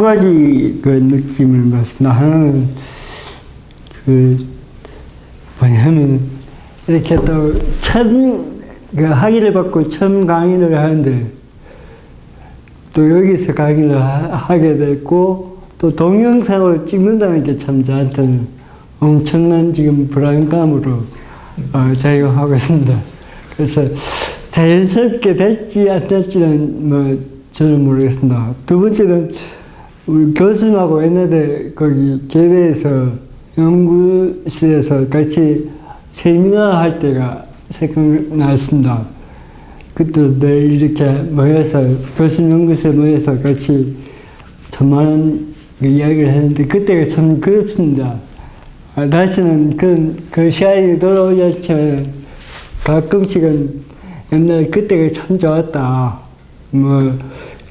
가지 그 느낌을 받습니다. 하나는 뭐냐면 이렇게 또 처음 그 학위를 받고 처음 강의를 하는데 또 여기서 강의를 하게 됐고 또 동영상으로 찍는다는 게 참 저한테는 엄청난 지금 불안감으로 작용하고 있습니다. 그래서 자연스럽게 될지 안 될지는 뭐 저는 모르겠습니다. 두 번째는 우리 교수님하고 옛날에 거기 개회에서 연구실에서 같이 세미나 할 때가 생각났습니다. 그때 늘 이렇게 모여서 교수님 연구실에 모여서 같이 참 많은 이야기를 했는데 그때가 참 그립습니다. 다시는 그 시간이 돌아오지 않지만 가끔씩은 옛날 그때가 참 좋았다. 뭐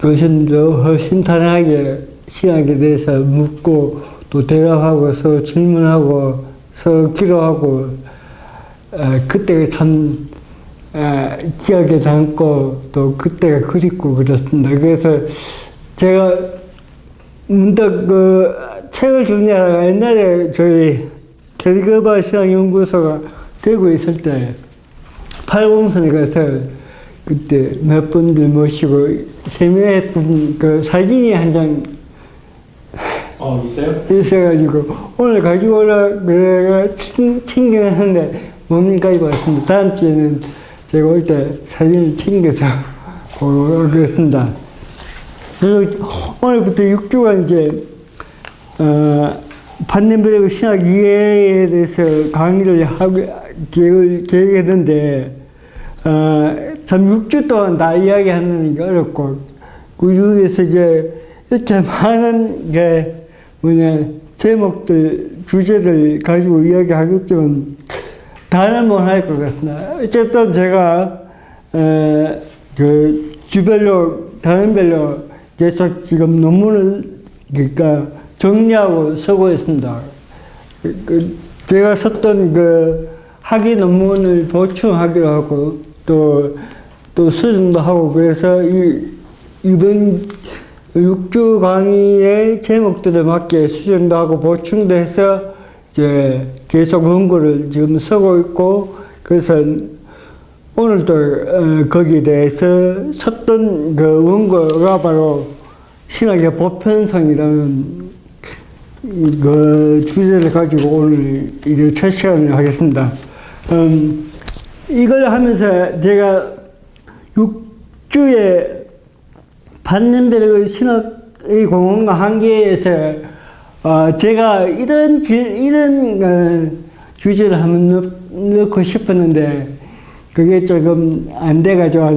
교수님도 허심탄회하게 신학에 대해서 묻고 또 대답하고 서로 질문하고 서로 기도하고 그때가 참 기억에 남고 또 그때가 그립고 그렇습니다. 그래서 제가 문득 그 책을 정리하다가 옛날에 저희 게리그바 신학연구소가 대구에 있을 때 8공선에 가서 그때 몇 분들 모시고 세미나했던 그 사진이 한 장 있어요? 있어가지고 오늘 가지고 오라 그래가 챙겨놨는데 못 가지고 왔습니다. 다음 주에는 제가 올 때 사진을 챙겨서 오겠습니다. 그리고 오늘부터 6주간 이제 판넨베르그 신학 이해에 대해서 강의를 하고 계획했는데 참 6주 동안 다 이야기하는 게 어렵고 그 중에서 이제 이렇게 많은 게 제목들 주제를 가지고 이야기하겠지만 다는 못할 것 같습니다. 어쨌든 제가 그 주별로 단원별로 계속 지금 논문을 그러니까 정리하고 쓰고 있습니다. 제가 썼던 그 학위 논문을 보충하기로 하고 또 수정도 하고 그래서 이번 6주 강의의 제목들에 맞게 수정도 하고 보충도 해서 이제 계속 원고를 지금 쓰고 있고 그래서 오늘도 거기에 대해서 썼던 그 원고가 바로 신학의 보편성이라는 그 주제를 가지고 오늘 이제 첫 시간을 하겠습니다. 이걸 하면서 제가 6주에 판넨베르그 신학의 공헌과 한계에서 제가 이런 주제를 한번 넣고 싶었는데 그게 조금 안 돼가지고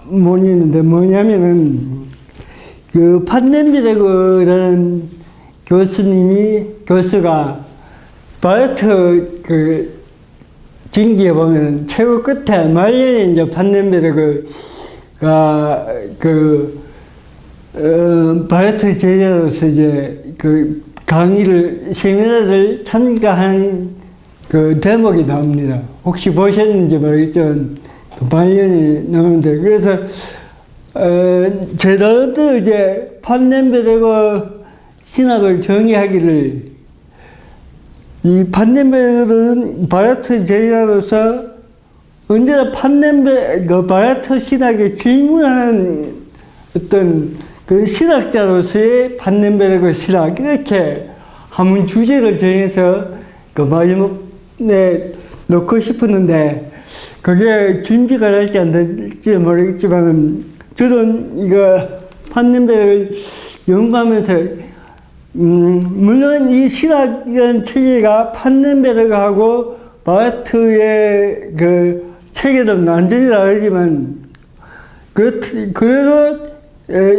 못 있는데 뭐냐면은 그 판넨베르그라는 교수가 바르트 그 전기에 보면 최고 끝에 말년에 이제 판넨베르그가 바르트 제자로서 이제 그 강의를 세미나를 참가한 그 대목이 나옵니다. 혹시 보셨는지 모르겠지만 그 말년에 나오는데 그래서 제자도 이제 판넨베르그 신학을 정의하기를 이 판넨베르그는 바르트 제자로서 언제나 그 바르트 신학에 질문하는 어떤 그 신학자로서의 판넨베르그 신학 이렇게 한번 주제를 정해서 그 마지막에 넣고 싶었는데 그게 준비가 될지 안 될지 모르겠지만 저는 이거 판넨베르그를 연구하면서 물론 이 신학이라는 체계가 판넨베르그하고 바르트의 그 체계는 완전히 다르지만 그래도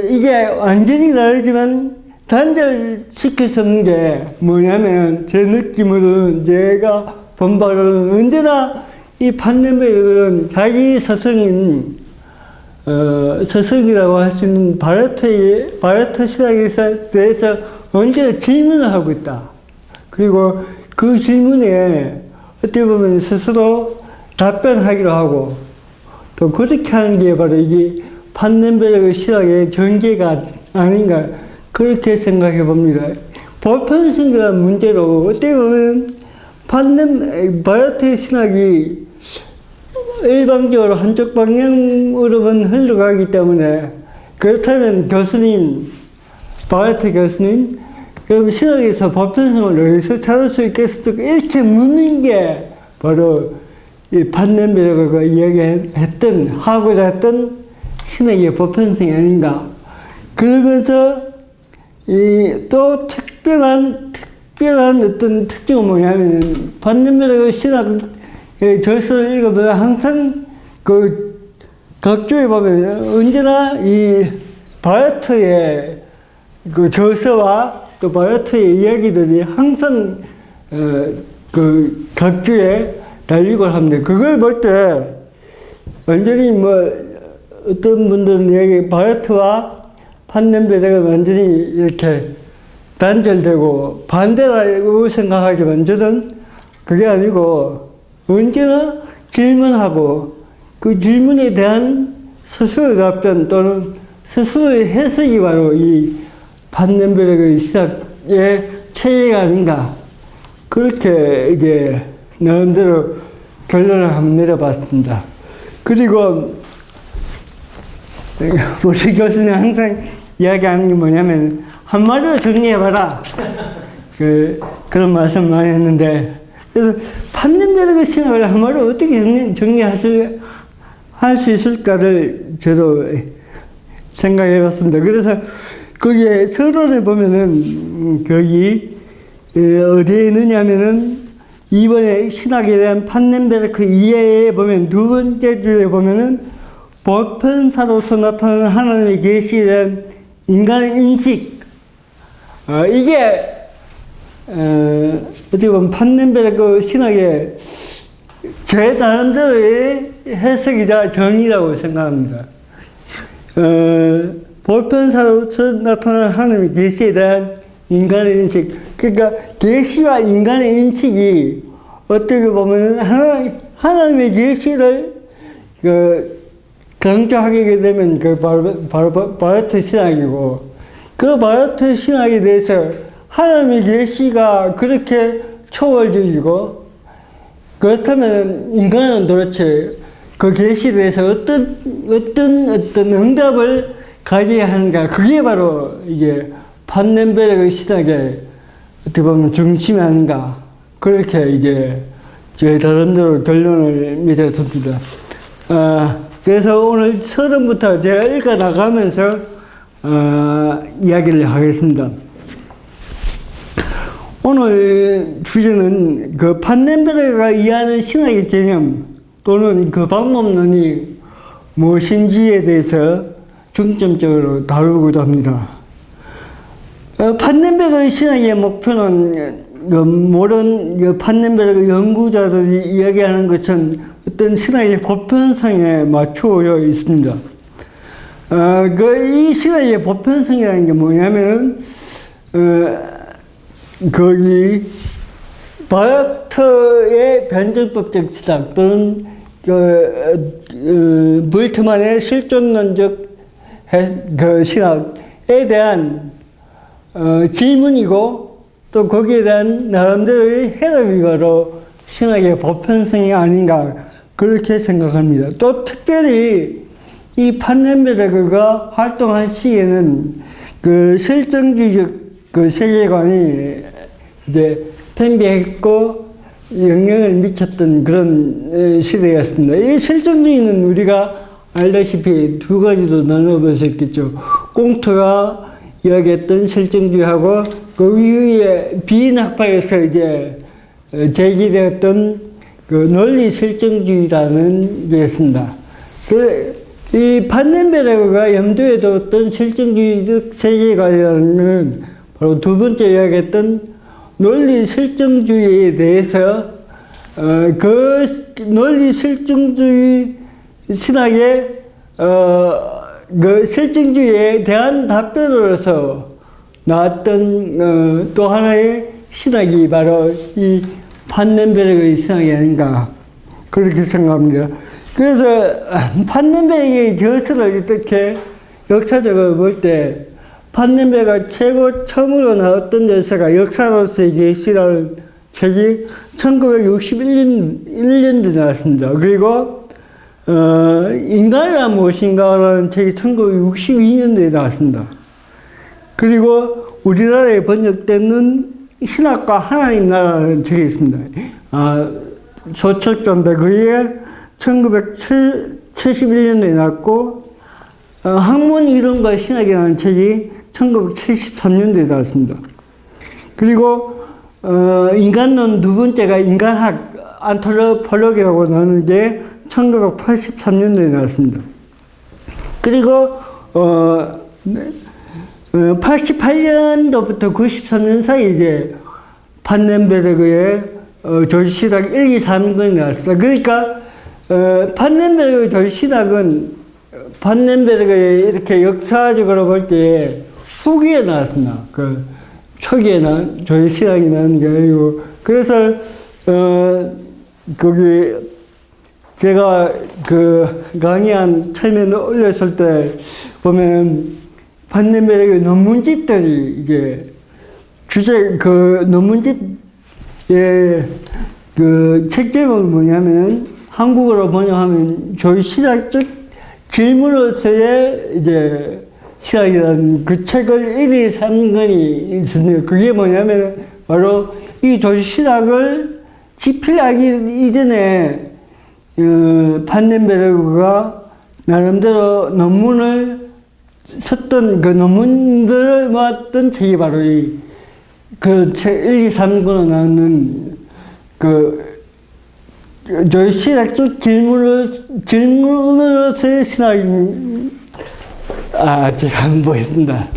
이게 완전히 다르지만 단절시킬 수 없는 게 뭐냐면 제 느낌으로는 제가 본 바로는 언제나 이 판넨베르그는 자기 스승인 스승이라고 할 수 있는 바르트 신학에 대해서 언제나 질문을 하고 있다. 그리고 그 질문에 어떻게 보면 스스로 답변하기로 하고 또 그렇게 하는 게 바로 이게 판넨베르그 신학의 전개가 아닌가 그렇게 생각해 봅니다. 보편성이라는 문제로 어떻게 보면 바야흐의 신학이 일방적으로 한쪽 방향으로만 흘러가기 때문에 그렇다면 바야흐 교수님, 그럼 신학에서 보편성을 어디서 찾을 수 있겠습니까? 이렇게 묻는 게 바로 이 판넨베르그가 하고자 했던 신학의 보편성이 아닌가. 그러면서 또 특별한 어떤 특징은 뭐냐면 판넨베르그 신학의 저서를 읽으면 항상 각주에 보면 언제나 이 바야흐의 그 저서와 또 바야흐의 이야기들이 항상 각주에 달리고 합니다. 그걸 볼 때 완전히 어떤 분들은 바야흐와 판넨베르그가 완전히 이렇게 단절되고 반대라고 생각하지만 저는 그게 아니고 언제나 질문하고 그 질문에 대한 스스로의 답변 또는 스스로의 해석이 바로 이 판넨베르그의 시작의 체계가 아닌가. 그렇게 이제 나름대로 결론을 한번 내려봤습니다. 그리고 우리 교수님 항상 이야기하는 게 뭐냐면 한마디로 정리해봐라. 그런 말씀 많이 했는데 그래서 판넨베르그 신학을 한마디로 어떻게 정리할 수 있을까를 저도 생각해봤습니다. 그래서 거기에 서론에 보면은 거기 어디에 있느냐면은 이번에 신학에 대한 판넨베르크 이해에 보면 두 번째 줄에 보면은 보편사로서 나타나는 하나님의 계시에 대한 인간의 인식. 이게 어떻게 보면 판넨베르크 신학의 제 나름대로의 해석이자 정의라고 생각합니다. 보편사로서 나타나는 하나님의 계시에 대한 인간의 인식. 그러니까 계시와 인간의 인식이 어떻게 보면 하나님의 계시를 강조하게 되면 바로 바야흐 신학이고 그 바야흐 신학에 대해서 하나님의 계시가 그렇게 초월적이고 그렇다면 인간은 도대체 그 계시에 대해서 어떤 응답을 가져야 하는가. 그게 바로 이게 판넨베르그 신학의 어떻게 보면 중심이 아닌가. 그렇게 이제 저희 나름대로 결론을 맺었습니다. 그래서 오늘 서론부터 제가 읽어 나가면서 이야기를 하겠습니다. 오늘 주제는 그 판넨베르그가 이해하는 신학의 개념 또는 그 방법론이 무엇인지에 대해서 중점적으로 다루고자 합니다. 판넨베르그 신학의 목표는 모든 판넨베르그 연구자들이 이야기하는 것은 어떤 신학의 보편성에 맞추어 있습니다. 이 신학의 보편성이라는 게 뭐냐면, 거기 바야흐의 변증법적 신학 또는 볼트만의 실존론적 신학에 대한 질문이고 또 거기에 대한 나름대로의 해답이 바로 신학의 보편성이 아닌가 그렇게 생각합니다. 또 특별히 이 판넨베르그가 활동한 시기에는 그 실증주의적 그 세계관이 이제 팽배했고 영향을 미쳤던 그런 시대였습니다. 이 실증주의는 우리가 알다시피 두 가지로 나눠볼 수 있겠죠. 꽁트가 이야기했던 실증주의하고 그 이후에 비인학파에서 이제 제기되었던 그 논리 실증주의라는 게 있습니다. 이 판넨베르그가 염두에 뒀던 실증주의적 세계관이라는 것은 바로 두 번째 이야기했던 논리 실증주의에 대해서 그 논리 실증주의 신학의 그 실증주의에 대한 답변으로서 나왔던 또 하나의 신학이 바로 이 판넨베르그의 신학이 아닌가 그렇게 생각합니다. 그래서 판넨베르그의 저서를 이렇게 역사적으로 볼 때 판넨베르가 최고 처음으로 나왔던 열쇠가 역사로서의 계시라는 책이 1961년도에 나왔습니다. 그리고 인간이란 무엇인가라는 책이 1962년도에 나왔습니다. 그리고 우리나라에 번역되는 신학과 하나님 나라라는 책이 있습니다. 소책자인데 그게 1971년도에 나왔고 학문 이론과 신학이라는 책이 1973년도에 나왔습니다. 그리고 인간론 두 번째가 인간학 안트로폴로기라고 나오는 게 1983년도에 나왔습니다. 그리고 88년도부터 93년 사이 이제 판넨베르그의 조지시락 1, 2, 3권이 나왔습니다. 그러니까 판넨베르그 조지시락은 판넨베르그의 이렇게 역사적으로 볼 때 후기에 나왔습니다. 그 초기에 난 조지시락이 나온 게 아니고 그래서 거기 제가 그 강의한 처음에 올렸을 때 보면 판넨베르그 논문집들이 이제 그 논문집의 그 책 제목이 뭐냐면 한국어로 번역하면 조시락적 질문으로서의 이제 시작이라는 그 책을 1, 2, 3권이 있습니다. 그게 뭐냐면 바로 이 조시락을 집필하기 이전에 판넨베르그가 나름대로 논문을 썼던 그 논문들을 모았던 책이 바로 그 책 1, 2, 3권으로 나오는 조시락적 질문으로서의 신학, 제가 한번 보겠습니다.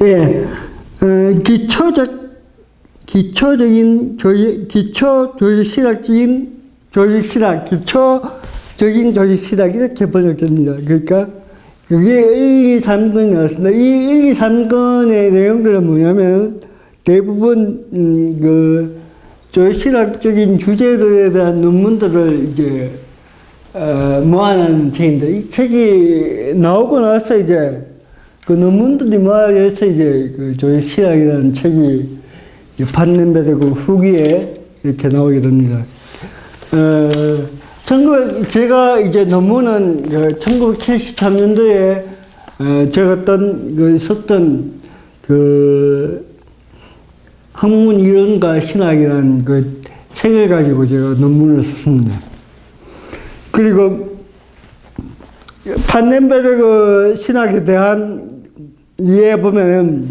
예, 기초 조직시락적인 기초적인 조직시락 이렇게 번역됩니다. 그러니까 그게 1, 2, 3권이 나왔습니다. 이 1, 2, 3권의 내용들은 뭐냐면 대부분 그 조직시락적인 주제들에 대한 논문들을 이제 모아놓은 책입니다. 이 책이 나오고 나서 이제 그 논문들이 모아져서 이제 그 조직시락이라는 책이 판넨베르그 후기에 이렇게 나오게 됩니다. 제가 이제 논문은 1973년도에 썼던 그 학문 이론과 신학이라는 그 책을 가지고 제가 논문을 썼습니다. 그리고 판넨베르그 신학에 대한 이해해 보면은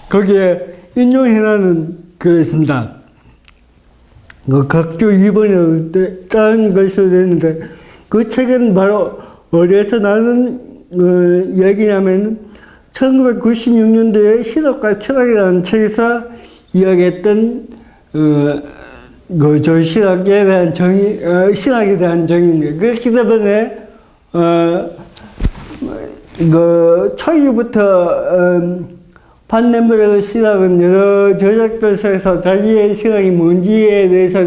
거기에 인용해놓은 그 있습니다. 그 각주 2번에 짠 글씨로 되어 있는데 그 책은 바로 어디에서 나는 얘기냐면 1996년도에 신학과 철학이라는 책에서 이야기했던 그 조시락에 대한 정의, 신학에 대한 정의입니다. 그렇기 때문에 그 초기부터 판넨베르그 신학은 여러 저작들 속에서 자기의 신학이 뭔지에 대해서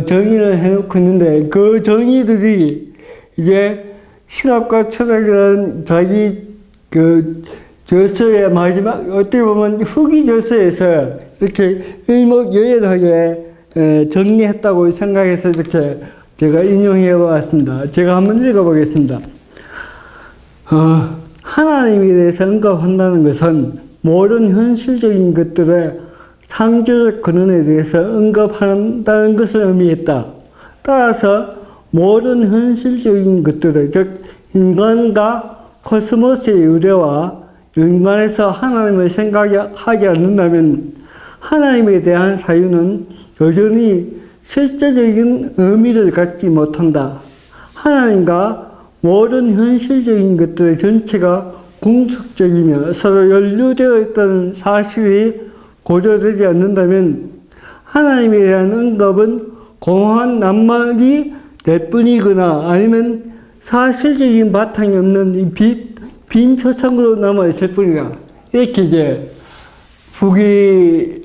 정의를 해놓고 있는데 그 정의들이 이제 신학과 철학이라는 자기 그 저서의 마지막 어떻게 보면 후기 저서에서 이렇게 일목요연하게 정리했다고 생각해서 이렇게 제가 인용해 왔습니다. 제가 한번 읽어보겠습니다. 하나님에 대해서 언급한다는 것은 모든 현실적인 것들의 창조적 근원에 대해서 언급한다는 것을 의미했다. 따라서 모든 현실적인 것들의 즉 인간과 코스모스의 유래와 연관해서 하나님을 생각하지 않는다면 하나님에 대한 사유는 여전히 실제적인 의미를 갖지 못한다. 하나님과 모든 현실적인 것들의 전체가 궁극적이며 서로 연루되어 있다는 사실이 고려되지 않는다면 하나님에 대한 언급은 공허한 낱말이 될 뿐이거나 아니면 사실적인 바탕이 없는 이 빈 표창으로 남아있을 뿐이다. 이렇게 이제 후기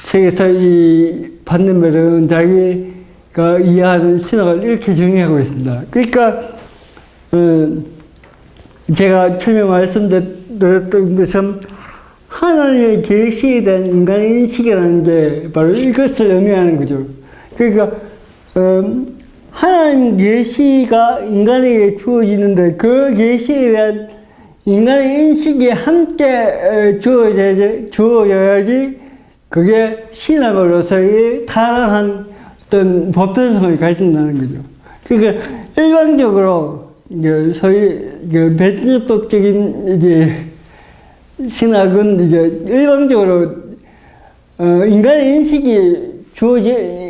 책에서 이 판넨베르는 자기가 이해하는 신학을 이렇게 정의하고 있습니다. 그러니까 제가 처음에 말씀드렸던 것은 하나님의 계시에 대한 인간의 인식이라는 게 바로 이것을 의미하는 거죠. 그러니까 하나님 계시가 인간에게 주어지는데 그 계시에 대한 인간의 인식이 함께 주어져야지 그게 신학으로서의 타락한 어떤 보편성을 가진다는 거죠. 그러니까 일반적으로 소위 변증법적인 이제 신학은 이제 일반적으로 인간의 인식이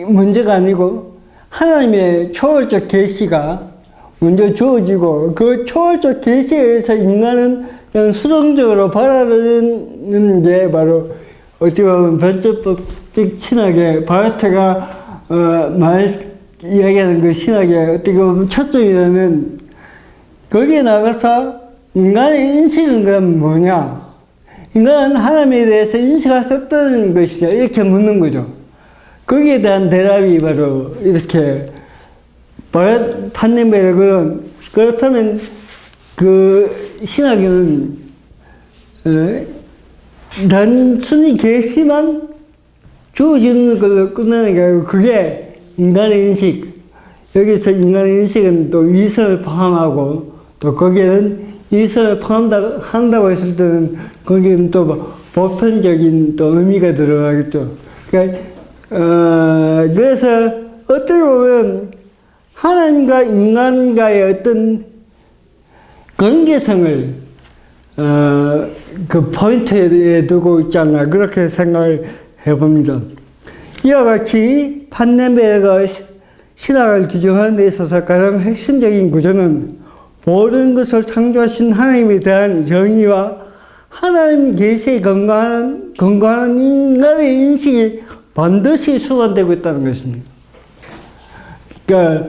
문제가 아니고 하나님의 초월적 계시가 먼저 주어지고 그 초월적 계시에 의해서 인간은 그냥 수동적으로 바라보는 게 바로 어떻게 보면 변증법적 신학의 바르트가 이야기하는 그 신학의 어떻게 보면 초점이라면 거기에 나가서 인간의 인식은 그럼 뭐냐? 인간은 하나님에 대해서 인식할 수 없다는 것이냐? 이렇게 묻는 거죠. 거기에 대한 대답이 바로 이렇게 판넨베르그는 그렇다면 그 신학은 단순히 계시만 주어지는 걸로 끝나는 게 아니고 그게 인간의 인식. 여기서 인간의 인식은 또 이성을 포함하고 또 거기에는 이성을 포함한다고 했을 때는 거기는 또 보편적인 또 의미가 들어가겠죠. 그러니까 그래서 어떻게 보면 하나님과 인간과의 어떤 관계성을 그 포인트에 두고 있지 않나 그렇게 생각을 해봅니다. 이와 같이 판넨베르가 신학을 규정하는 데 있어서 가장 핵심적인 구조는 모든 것을 창조하신 하나님에 대한 정의와 하나님 계시에 건강한 인간의 인식이 반드시 수반되고 있다는 것입니다. 그러니까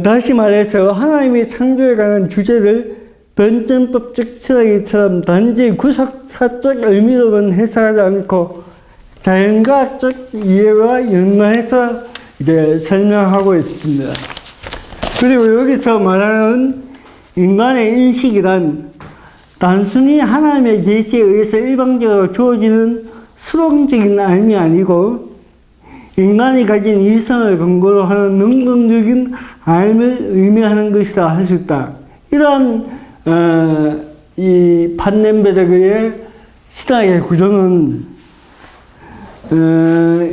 다시 말해서 하나님의 창조에 관한 주제를 변증법적 신학처럼 단지 구속사적 의미로만 해석하지 않고 자연과학적 이해와 연관해서 이제 설명하고 있습니다. 그리고 여기서 말하는 인간의 인식이란 단순히 하나님의 계시에 의해서 일방적으로 주어지는 수동적인 의미 아니고 인간이 가진 이성을 근거로 하는 능동적인 삶을 의미하는 것이다 할 수 있다. 이러한 이 판넨베르그의 신학의 구조는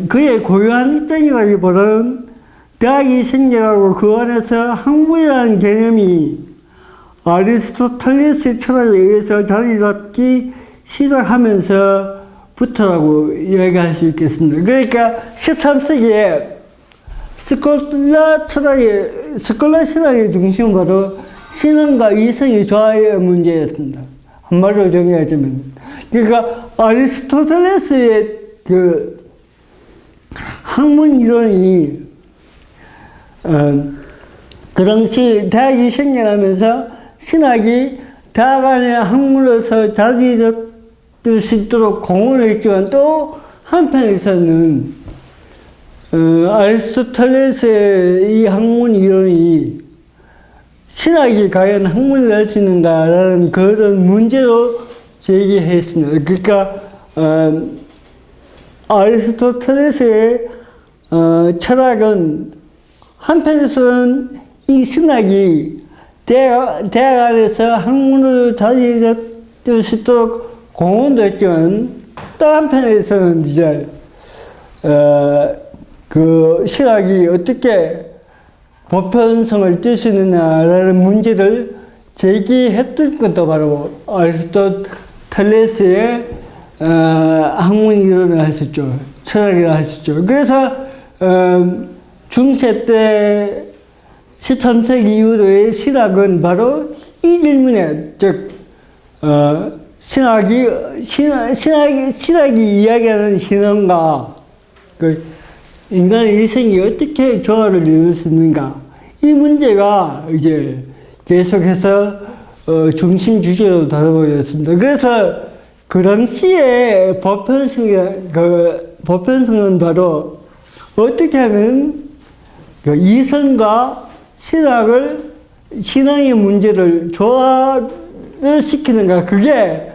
그의 고유한 입장이라기보다는 대학이 생겨나고 그 안에서 학문이라는 개념이 아리스토텔레스의 철학에 의해서 자리 잡기 시작하면서부터라고 이야기할 수 있겠습니다. 그러니까 13세기에 스콜라 신학의 중심은 바로 신앙과 이성의 조화의 문제였습니다. 한마디로 정의하자면. 그러니까 아리스토텔레스의 그 학문 이론이 그 당시 대학이 생겨나면서 신학이 대학 안의 학문으로서 자리 잡을 수 있도록 공헌을 했지만 또 한편에서는 아리스토텔레스의 이 학문 이론이 신학이 과연 학문을 할 수 있는가라는 그런 문제로 제기했습니다. 그러니까 아리스토텔레스의 철학은 한편에서는 이 신학이 대학 안에서 학문을 자리 잡을 수 있도록 공헌도 했지만 또 한편에서는 이제 그 신학이 어떻게 보편성을 띌 수 있느냐라는 문제를 제기했던 것도 바로 아리스토텔레스의 학문 이론을 할 수 있죠. 철학이라 할 수 있죠. 그래서 중세 때 13세기 이후로의 신학은 바로 이 질문에 즉 신학이 이야기하는 신앙과 그 인간의 이성이 어떻게 조화를 이룰 수 있는가? 이 문제가 이제 계속해서 중심 주제로 다뤄보겠습니다. 그래서 그 당시에 보편성은 바로 어떻게 하면 그 이성과 신앙의 문제를 조화를 시키는가? 그게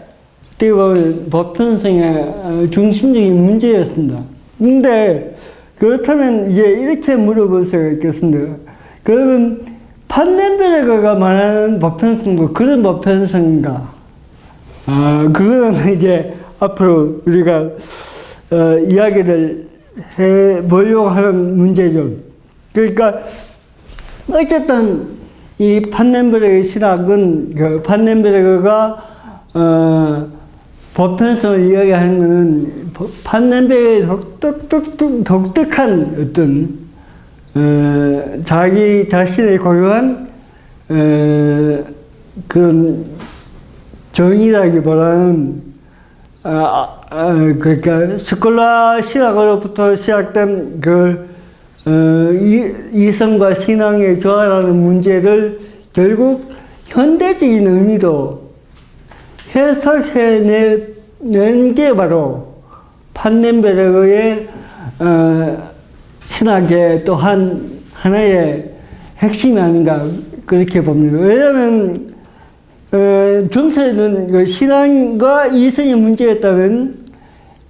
어떻게 보면 보편성의 중심적인 문제였습니다. 근데 그렇다면 이제 이렇게 물어볼 수가 있겠습니다. 그러면 판넨베르그가 말하는 보편성도 그런 보편성인가? 그거는 이제 앞으로 우리가 이야기를 해보려고 하는 문제죠. 그러니까 어쨌든 이 판넨베르그의 신학은 그 판넨베르그가 보편성을 이야기하는 것은 판넨베르그의 독특한 어떤 자기 자신의 고유한 그런 정의라기보다는 그러니까 스콜라 신학으로부터 시작된 이성과 신앙의 조화라는 문제를 결국 현대적인 의미도 해석해낸 게 바로 판넨베르그의 신학의 또 하나의 핵심이 아닌가 그렇게 봅니다. 왜냐하면 중세는 그 신앙과 이성의 문제였다면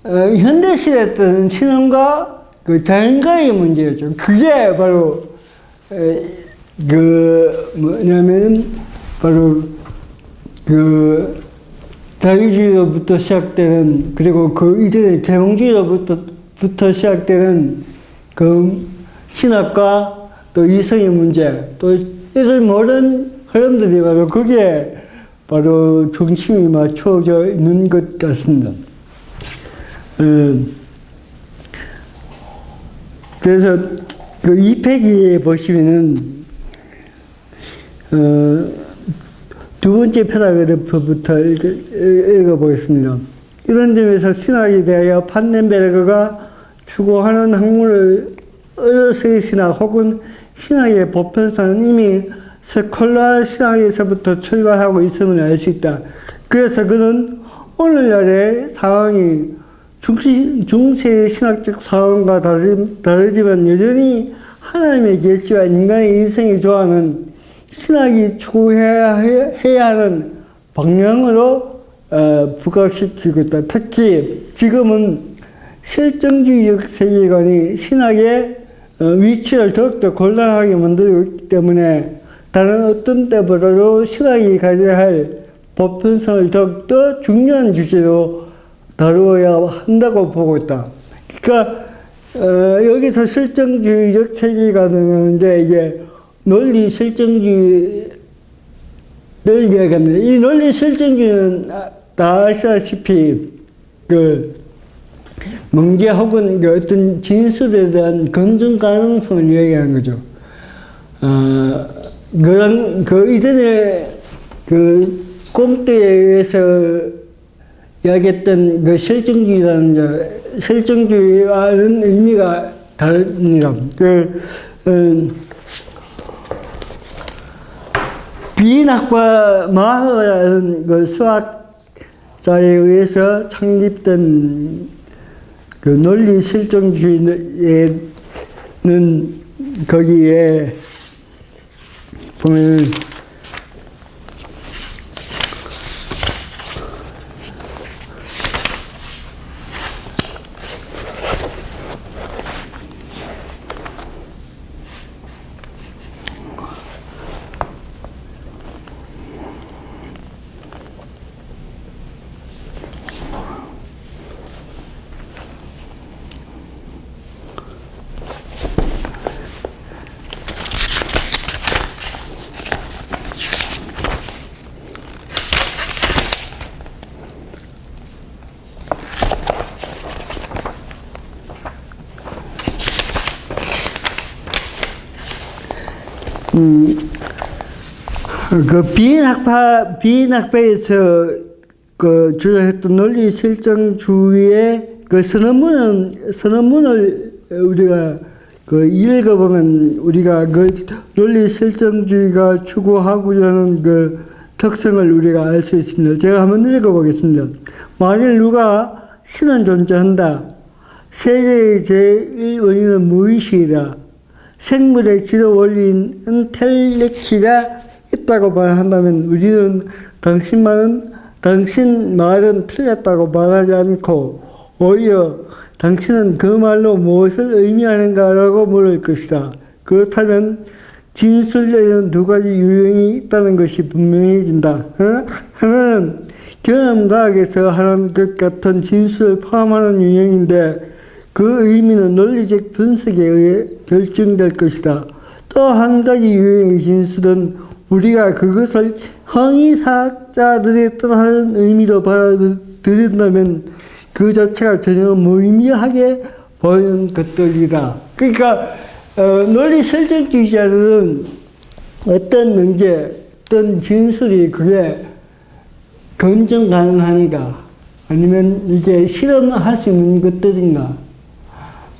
현대 시대에 때는 신앙과 그 자연과의 문제였죠. 그게 바로 뭐냐면 바로 그 자유주의로부터 시작되는 그리고 그 이전에 계몽주의로부터 시작되는 그 신학과 또 이성의 문제 또 이를 모든 흐름들이 바로 거기에 바로 중심이 맞춰져 있는 것 같습니다. 그래서 그 2페이지에 보시면은 두 번째 패러그래프부터 읽어보겠습니다. 이런 점에서 신학에 대하여 판넨베르그가 추구하는 학문의 신학 혹은 신학의 보편성은 이미 세콜라 신학에서부터 출발하고 있음을 알 수 있다. 그래서 그는 오늘날의 상황이 중세의 신학적 상황과 다르지만 여전히 하나님의 계시와 인간의 인생의 조화는 신학이 추구해야 하는 방향으로 부각시키고 있다. 특히 지금은 실정주의적 세계관이 신학의 위치를 더욱더 곤란하게 만들고 있기 때문에 다른 어떤 때보다도 신학이 가져야 할 보편성을 더욱더 중요한 주제로 다루어야 한다고 보고 있다. 그러니까 여기서 실정주의적 세계관은 이제 논리 실정주의를 이야기합니다. 이 논리 실정주의는 다 아시다시피 그 문제 혹은 그 어떤 진술에 대한 검증 가능성을 이야기하는 거죠. 그 이전에 그 꼼대에 의해서 이야기했던 그 실정주의와는 의미가 다릅니다. 비낙과 마허라는 그 수학자에 의해서 창립된 그 논리 실정주의는 거기에 보면 그 비인학파에서 주장했던 논리 실정주의의 그 선언문을 우리가 그 읽어보면 우리가 그 논리 실정주의가 추구하고자 하는 그 특성을 우리가 알 수 있습니다. 제가 한번 읽어보겠습니다. 만일 누가 신은 존재한다. 세계의 제1원인은 무의식이다. 생물의 지도 원리인 인텔렉트가 있다고 말한다면 우리는 당신 말은 틀렸다고 말하지 않고 오히려 당신은 그 말로 무엇을 의미하는가라고 물을 것이다. 그렇다면 진술에는 두 가지 유형이 있다는 것이 분명해진다. 하나는 경험과학에서 하는 것 같은 진술을 포함하는 유형인데 그 의미는 논리적 분석에 의해 결정될 것이다. 또 한 가지 유형의 진술은 우리가 그것을 형이사학자들이 뜻하는 의미로 받아들인다면 그 자체가 전혀 무의미하게 보이는 것들이다. 그러니까 논리 실증주의자들은 어떤 명제, 어떤 진술이 그게 검증 가능하니까 아니면 이게 실험할 수 있는 것들인가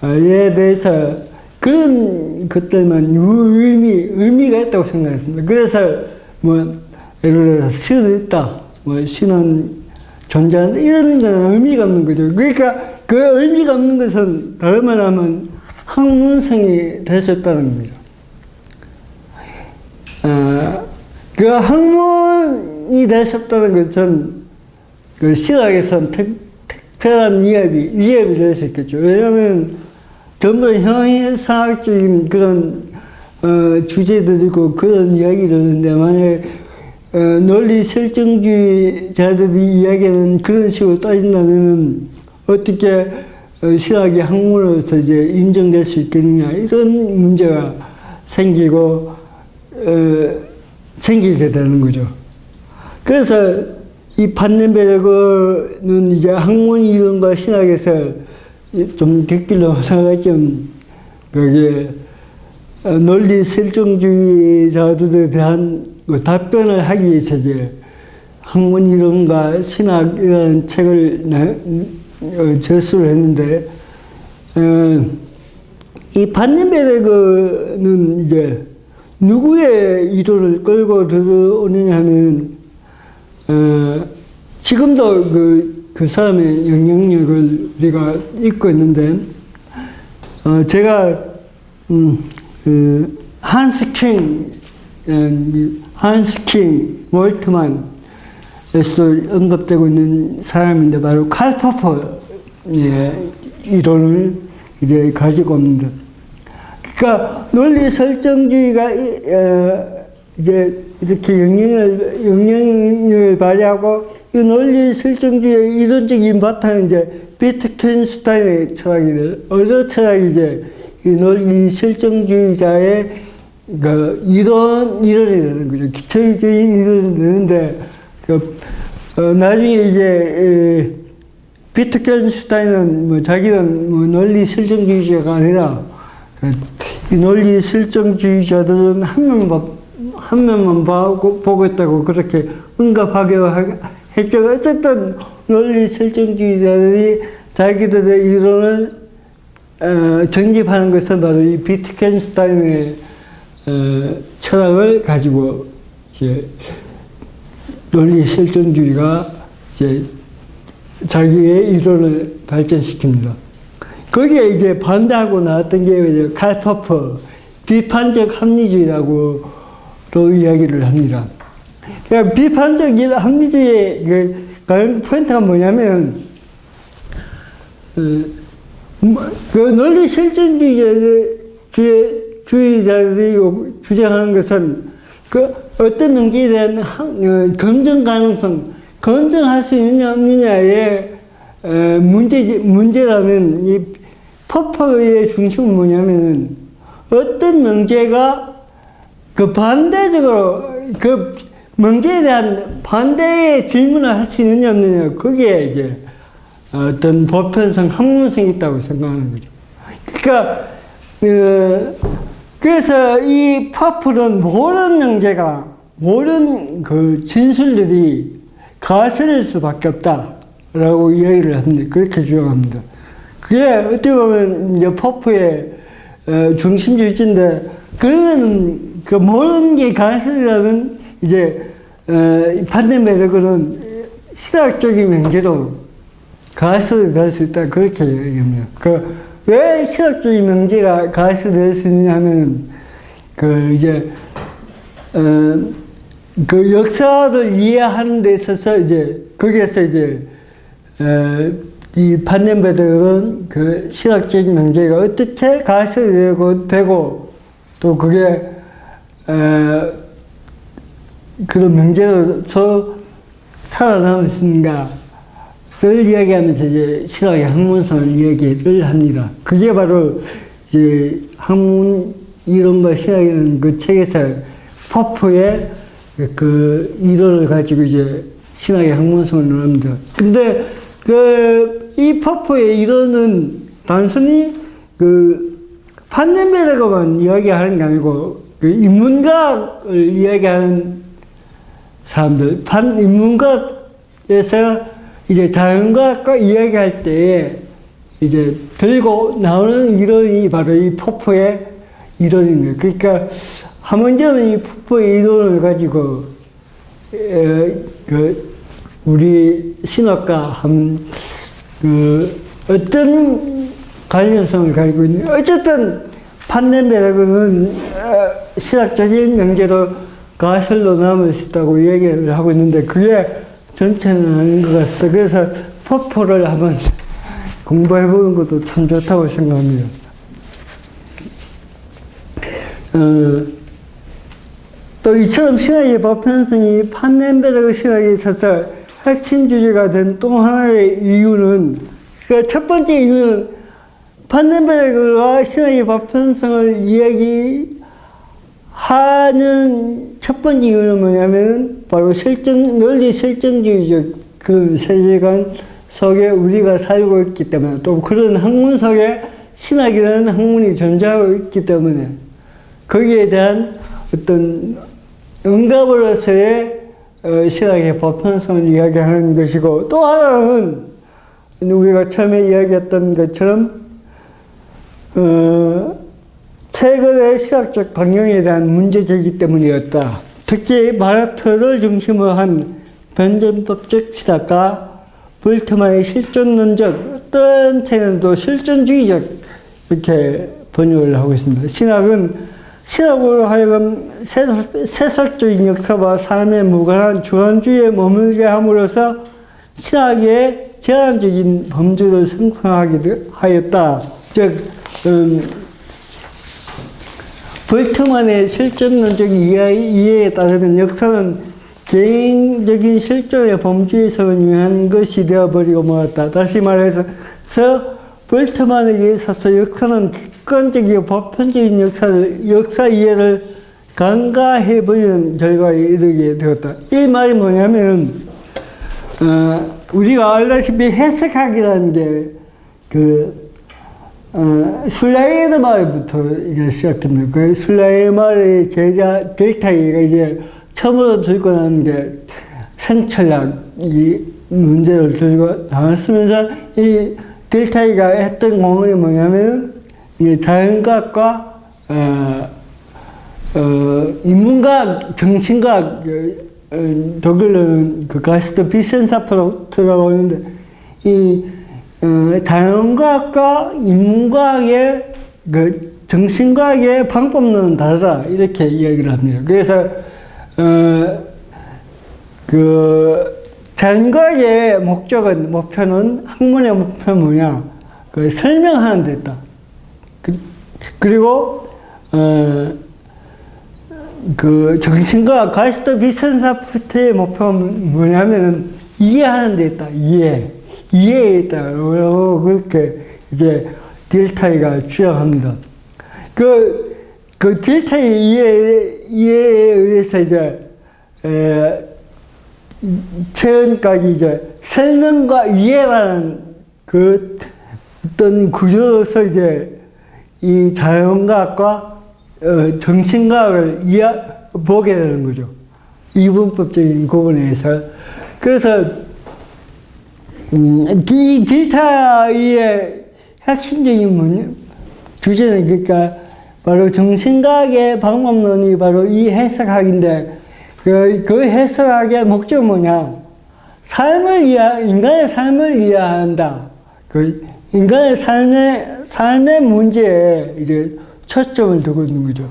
에 대해서 그런 것들만 의미가 있다고 생각했습니다. 그래서 뭐 예를 들어서 신은 있다, 뭐 신은 존재한다 이런 건 의미가 없는 거죠. 그러니까 그 의미가 없는 것은 다른 말 하면 학문성이 될 수 없다는 겁니다. 그 학문이 될 수 없다는 것은 그 시각에서는 특별한 위협이 될 수 있겠죠. 왜냐하면 전부 형이사학적인 그런 주제들이고 그런 이야기를 하는데 만약에 논리 실증주의자들이 이야기하는 그런 식으로 따진다면 어떻게 신학이 학문으로서 이제 인정될 수 있겠느냐 이런 문제가 생기게 되는 거죠. 그래서 이 판넨베르그는 이제 학문 이론과 신학에서 좀 객길로서가 좀 그게 논리 실증주의자들에 대한 그 답변을 하기 위해서 이제 학문 이론과 신학이라는 책을 저술을 했는데 이 판넨베르그는 이제 누구의 이론을 끌고 들어오느냐 하면 지금도 그 사람의 영향력을 우리가 읽고 있는데 제가 한스 킹 몰트만에서도 언급되고 있는 사람인데 바로 칼 포퍼의 이론을 이제 가지고 옵니다. 그러니까 논리 설정주의가 이제 이렇게 영향력을 발휘하고 이 논리 설정주의의 이론적인 바탕은 이제 비트겐슈타인의 철학이들, 어느 철학이 이제 이 논리 설정주의자의 그 이론이 되는 거죠. 기초적인 이론이 되는데 나중에 이제 비트겐슈타인은 뭐 자기는 뭐 논리 설정주의자가 아니라 이 논리 설정주의자들은 한 면만 보고 있다고 그렇게 응답하기도 했죠. 어쨌든 논리 설정주의자들이 자기들의 이론을 정립하는 것은 바로 이 비트겐슈타인의 철학을 가지고 이제 논리 설정주의가 이제 자기의 이론을 발전시킵니다. 거기에 이제 반대하고 나왔던 게 이제 칼 포퍼 비판적 합리주의라고 이야기를 합니다. 그러니까 비판적 합리주의의 그 포인트가 뭐냐면 그 논리 실증주의자들이 주장하는 것은 그 어떤 명제에 대한 검증 가능성, 검증할 수 있느냐 없느냐의 문제라면 이 포퍼의 중심은 뭐냐면은 어떤 명제가 그 반대적으로 그 명제에 대한 반대의 질문을 할 수 있느냐 없느냐 거기에 이제 어떤 보편성, 학문성이 있다고 생각하는 거죠. 그러니까 그래서 이 포퍼는 모든 명제가 모든 그 진술들이 가설일 수밖에 없다라고 이야기를 합니다. 그렇게 주장합니다. 그게 어떻게 보면 이제 포프의 중심 질주인데, 그러면 그 모든 게 가설이라면 이제 반대 매력은 실학적인 명제로 가설을 갈 수 있다, 그렇게 얘기합니다. 왜 실학적인 명제가 가설을 할 수 있느냐 하면, 이제 그 역사를 이해하는 데 있어서 이제 거기에서 이제 이 반대배들은 그 실학적인 명제가 어떻게 가설이 되고 또 그게 그런 명제로서 살아남을 수 있는가를 이야기하면서 이제 실학의 학문성을 이야기를 합니다. 그게 바로 이제 학문 이론과 실학이라는 그 책에서 포프의 그 이론을 가지고 이제 신학의 학문성을 논합니다. 근데 이 포프의 이론은 단순히 판넬베르그만 이야기하는 게 아니고 인문학을 이야기하는 사람들, 인문학에서 이제 자연과학과 이야기할 때에 이제 들고 나오는 이론이 바로 이 포프의 이론입니다. 그러니까 하문제는 이 포프의 이론을 가지고 우리 신학과 하면 어떤 관련성을 가지고 있는, 어쨌든 판넬베르그는 신학적인 명제로 가설로 남을 수 있다고 얘기를 하고 있는데 그게 전체는 아닌 것 같습니다. 그래서 포프를 한번 공부해보는 것도 참 좋다고 생각합니다. 또 이처럼 신학의 보편성이 판넬베르그 신학에 있어서 핵심 주제가 된 또 하나의 이유는, 그 첫 번째 이유는 판넬베르그가 신학의 보편성을 이야기하는 첫 번째 이유는 뭐냐면 바로 논리 실증주의적 그런 세계관 속에 우리가 살고 있기 때문에, 또 그런 학문 속에 신학이라는 학문이 존재하고 있기 때문에 거기에 대한 어떤 응답으로서의 신학의 보편성을 이야기하는 것이고, 또 하나는 우리가 처음에 이야기했던 것처럼 최근의 신학적 방향에 대한 문제제기 때문이었다. 특히 바르트를 중심으로 한 변전법적 신학과 볼트만의 실존론적, 어떤 책은 또 실존주의적 이렇게 번역을 하고 있습니다. 신학으로 하여금 세속적인 역사와 삶에 무관한 주관주의에 머물게 함으로써 신학의 제한적인 범주를 생성하게 하였다. 즉, 볼트만의 실존론적 이해에 따르면 역사는 개인적인 실존의 범주에서만 유의한 것이 되어버리고 말았다. 다시 말해서 볼트만에게 있어서 역사는 객관적이고 보편적인 역사 이해를 간과해버리는 결과에 이르게 되었다. 이 말이 뭐냐면, 우리가 알다시피 해석학이라는 게, 슐라이에르 말부터 이제 시작됩니다. 그 슐라이에르 말의 제자 델타이가 이제 처음으로 들고 나온 게 생철학, 이 문제를 들고 나왔으면서 이 델타이가 했던 공헌이 뭐냐면, 자연과학과, 인문과학, 정신과학, 독일로는 가스트 비센사프트라고 하는데, 자연과학과 인문과학의 정신과학의 방법론은 다르다. 이렇게 이야기를 합니다. 그래서, 자연과학의 목표는, 학문의 목표는 뭐냐? 설명하는 데 있다. 그리고, 정신과학, 가이스트 비센사프트의 목표는 뭐냐면은, 이해하는 데 있다. 이해에 있다. 그렇게 이제 딜타이가 주장합니다. 딜타이 이해에 의해서 이제, 최근까지 이제 설명과 이해라는 어떤 구조로서 이제 이 자연과학과 정신과학을 보게 되는 거죠. 이분법적인 구분에서. 그래서 이 딜타이의 핵심적인 주제는 그러니까 바로 정신과학의 방법론이 바로 이 해석학인데 그 해석학의 목적은 뭐냐? 인간의 삶을 이해한다. 그 인간의 삶의 문제에 이제 초점을 두고 있는 거죠.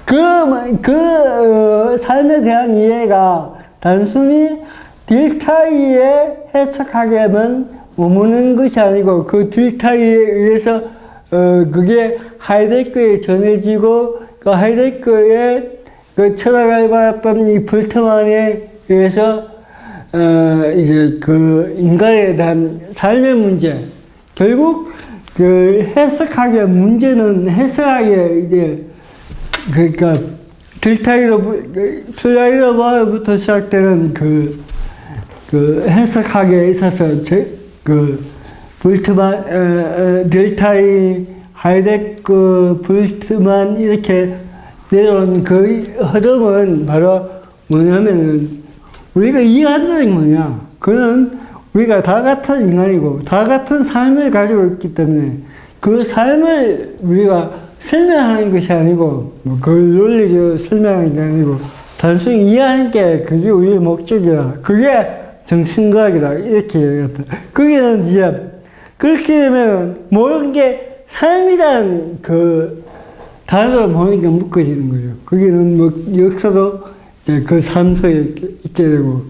그 삶에 대한 이해가 단순히 딜타이의 해석학에만 머무는 것이 아니고 그 딜타이에 의해서 그게 하이데거에 전해지고 그 하이데거의 그 철학을 받았던 이 볼트만에 의해서 이제 그 인간에 대한 삶의 문제 결국 그 해석학의 문제는 해석학의 이제 그러니까 슬라이로부터 시작되는 그 해석학에 있어서 볼트만 델타이 하이데거 볼트만 이렇게 내려온 그 흐름은 바로 뭐냐면은 우리가 이해한다는 게 뭐냐? 그는 우리가 다 같은 인간이고 다 같은 삶을 가지고 있기 때문에 그 삶을 우리가 설명하는 것이 아니고 그걸 논리적으로 설명하는 게 아니고 단순히 이해하는 게 그게 우리의 목적이라 그게 정신과학이라 이렇게 얘기했다. 그게는 이제 그렇게 되면 모든 게 삶이라는 그 단어를 보니까 묶어지는 거죠. 거기는 뭐 역사도 이제 그 삶 속에 있게 되고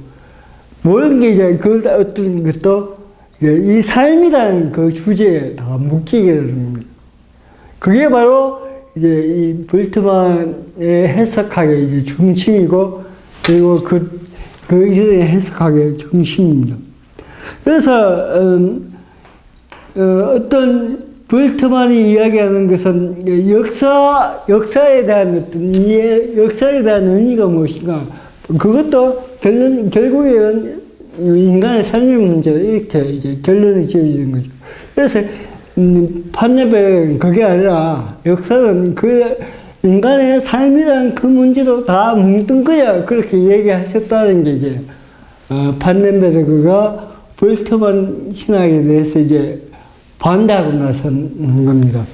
모든 게 이제 그 어떤 것도 이 삶이라는 그 주제에 다 묶이게 되는 거예요. 그게 바로 이제 이 볼트만의 해석학의 이제 중심이고 그리고 그 이전의 해석학의 중심입니다. 그래서 어떤 볼트만이 이야기하는 것은 역사에 대한 어떤 이해, 역사에 대한 의미가 무엇인가 그것도 결국에는 인간의 삶의 문제가 이렇게 이제 결론이 지어지는 거죠. 그래서 판넬은 그게 아니라 역사는 그 인간의 삶이라는 그 문제도 다 뭉뚱 거야 그렇게 얘기하셨다는 게 이제 판넬베르그가 볼트만 신학에 대해서 이제 반대하고 나선 겁니다.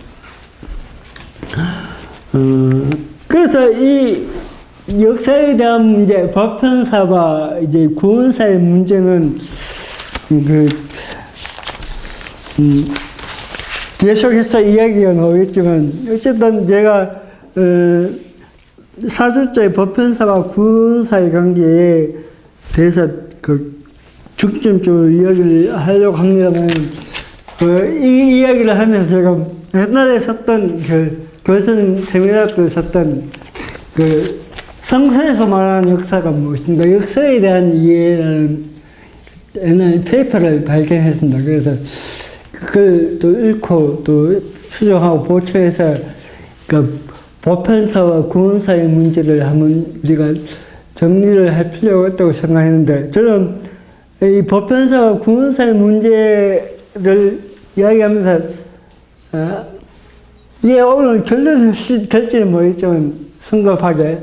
그래서 이 역사에 대한 문제, 보편사와 이제 구원사의 문제는 계속해서 이야기가 나오겠지만 어쨌든 제가 사주자의 보편사와 구원사의 관계에 대해서 중점적으로 이야기를 하려고 합니다만 이 이야기를 하면서 제가 옛날에 썼던 교선 세미나 때 썼던 성서에서 말하는 역사가 무엇인가 역사에 대한 이해라는 옛날 페이퍼를 발견했습니다. 그래서 그걸 또 읽고 또 수정하고 보충해서 보편사와 구원사의 문제를 한번 우리가 정리를 할 필요가 있다고 생각했는데 저는 이 보편사와 구원사의 문제를 이야기하면서 이게 오늘 결론이 될지는 모르겠지만 성급하게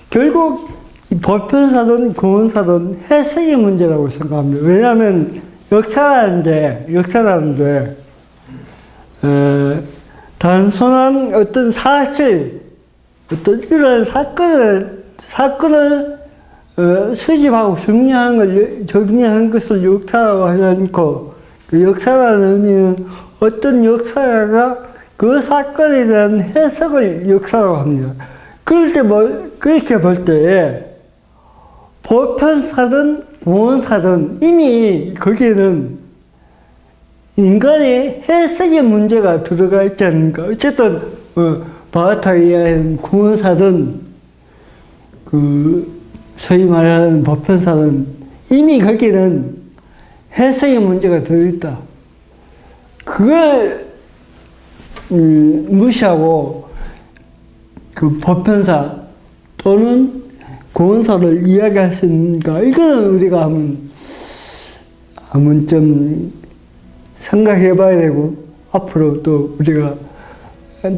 결국 이 보편사든 구원사든 해석의 문제라고 생각합니다. 왜냐하면 역사라는 게 단순한 어떤 사실, 어떤 이런 사건을 수집하고 정리하는 것을 역사라고 하지 않고 그 역사라는 의미는 어떤 역사가 그 사건에 대한 해석을 역사라고 합니다. 그렇게 볼 때에 보편사든 구원사든 이미 거기에는 인간의 해석의 문제가 들어가 있지 않습니까? 어쨌든 바하타가 이야기하는 구원사든 소위 말하는 보편사든 이미 거기는 해석의 문제가 들어있다. 그걸 무시하고 그 보편사 또는 구원사를 이야기할 수 있는가? 이거는 우리가 한번 좀 생각해 봐야 되고, 앞으로 또 우리가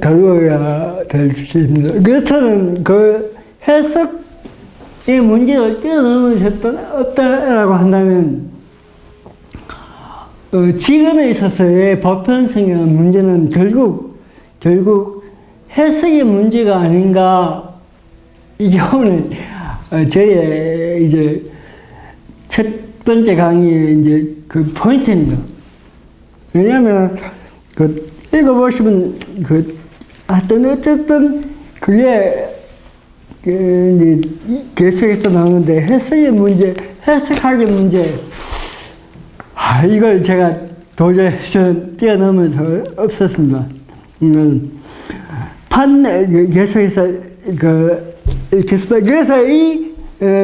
다루어야 될 주제입니다. 그렇다면 그 해석의 문제를 뛰어넘을 수 없다라고 한다면, 지금에 있어서의 보편성이라는 문제는 결국 해석의 문제가 아닌가. 이게 오늘 저의 이제 첫 번째 강의의 이제 그 포인트입니다. 왜냐하면 읽어보시면 어쨌든 그게 계속해서 나오는데 해석의 문제, 해석하기 문제. 이걸 제가 도저히 뛰어넘을 수 없었습니다. 계속해서 그래서 이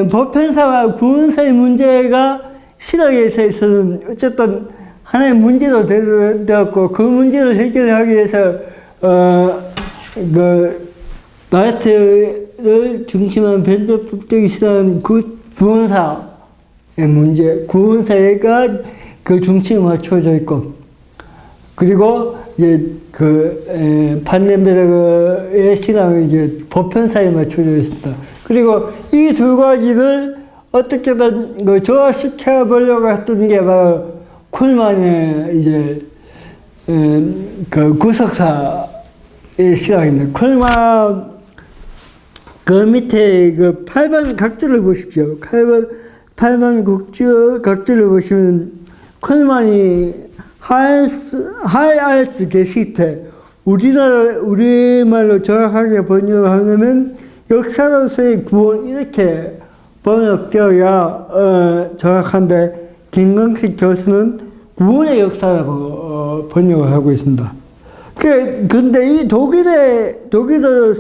보편사와 구원사의 문제가 신학에서는 어쨌든 하나의 문제로 되었고, 그 문제를 해결하기 위해서 마르트를 중심한 변절법적인 신학은 구원사의 문제, 구원사가 그 중심에 맞춰져 있고, 그리고 이제 판넨베르그의 신앙은 이제 보편사에 맞춰져 있습니다. 그리고 이 두 가지를 어떻게든 조화시켜 보려고 했던 게 바로 쿨만의 이제 구석사의 신앙입니다. 쿨만 그 밑에 8번 각주를 보십시오. 8번 각주를 보시면 쿨만이 하이알스 게시테, 우리말로 정확하게 번역하면 역사로서의 구원, 이렇게 번역되어야 정확한데, 김광식 교수는 구원의 역사라고 번역을 하고 있습니다. 근데 이 독일어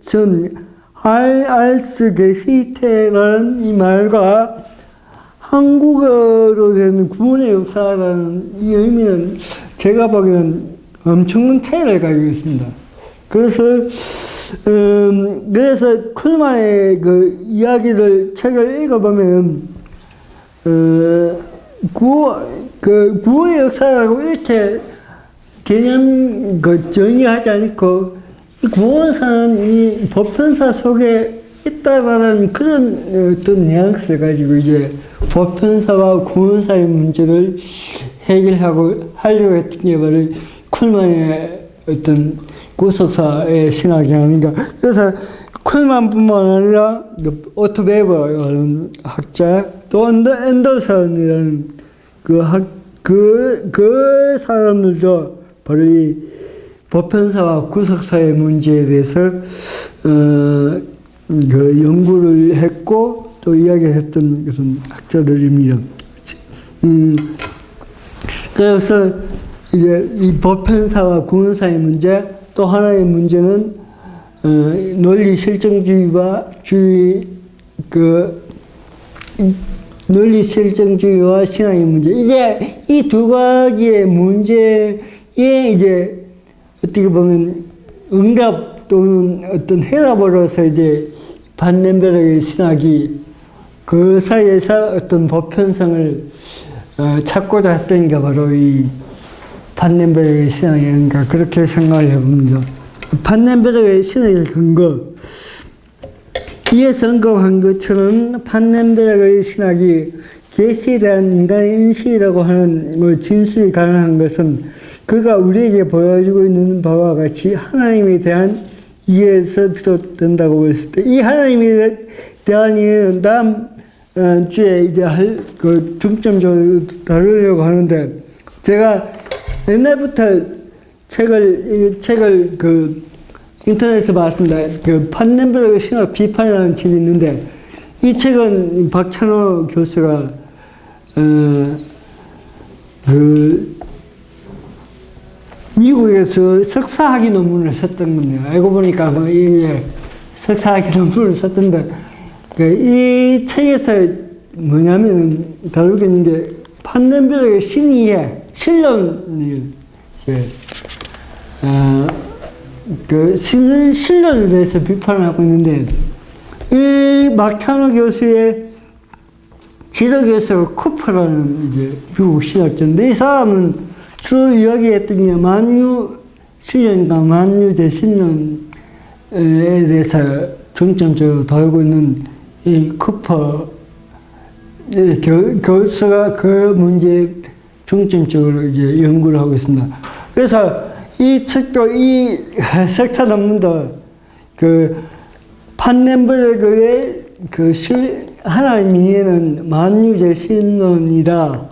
쓴 하이알스 게시테라는 이 말과 한국어로 되는 구원의 역사라는 이 의미는 제가 보기에는 엄청난 차이를 가지고 있습니다. 그래서 쿨만의 이야기를, 책을 읽어보면, 구원의 역사라고 이렇게 개념 정의하지 않고, 이 구원사는 이 보편사 속에 있다라는 그런 어떤 뉘앙스를 가지고 이제 보편사와 구원사의 문제를 하려고 했던 게 바로 쿨만의 어떤 구속사의 신학이 아닌가. 그래서 쿨만뿐만 아니라 오토 베버라는 학자, 또 앤더슨이라는 그 사람들도 바로 이 보편사와 구속사의 문제에 대해서 연구를 했고 또 이야기했던 것은 학자들입니다. 그래서 이제 이 보편사와 구원사의 문제, 또 하나의 문제는 논리 실증주의와 논리 실증주의와 신앙의 문제. 이게 이 두 가지의 문제에 이제 어떻게 보면 응답 또는 어떤 해답으로서 이제 판넨베르그의 신학이 그 사이에서 어떤 보편성을 찾고자 했던 게 바로 이 판넨베르그의 신학이 아닌가, 그렇게 생각을 해봅니다. 판넨베르그의 신학의 근거, 위에서 언급한 것처럼 판넨베르그의 신학이 계시에 대한 인간의 인식이라고 하는 진술이 가능한 것은 그가 우리에게 보여주고 있는 바와 같이 하나님에 대한 이해에서 비롯된다고 볼 수 있다. 이 하나님에 대한 이해는 다음 주에 이제 중점적으로 다루려고 하는데, 제가 옛날부터 책을 인터넷에서 봤습니다. 판넨베르그 신학 비판이라는 책이 있는데, 이 책은 박찬호 교수가 미국에서 석사학위 논문을 썼던 겁니다. 알고 보니까 이게 석사학위 논문을 썼던데, 이 책에서 뭐냐면 다루게 있는 게 판넨베르그의 신이해, 신론을 신론에 대해서 비판을 하고 있는데, 이 박찬호 교수의 지도 교수가 쿠퍼라는 이제 미국 신학자인데, 이 사람은 주로 이야기했던 게 만유신론과 만유재신론에 대해서 중점적으로 다루고 있는 이 쿠퍼 교수가 그 문제에 중점적으로 이제 연구를 하고 있습니다. 그래서 이 책도, 이 석사 논문도 그 판넨베르그의 그 하나님 이해는 만유제 신론이다.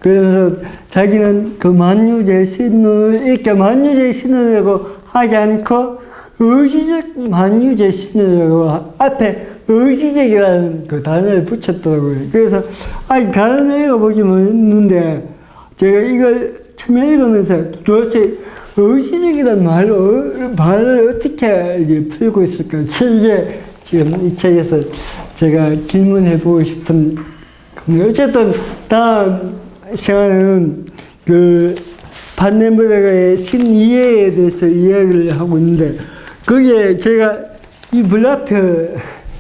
그래서 자기는 그 만유제 신론을 이렇게 만유제 신론이라고 하지 않고 의지적 만유제 신론이라고 앞에 의지적이라는 그 단어를 붙였더라고요. 그래서 아니 단어를 읽어보지 못했는데 제가 이걸 처음 읽으면서 도대체 의지적이라는 말을 어떻게 이제 풀고 있을까? 이게 지금 이 책에서 제가 질문해보고 싶은 겁니다. 어쨌든 다음 시간에는 그 판넨베르그의 신이해에 대해서 이야기를 하고 있는데 거기에 제가 이 블라트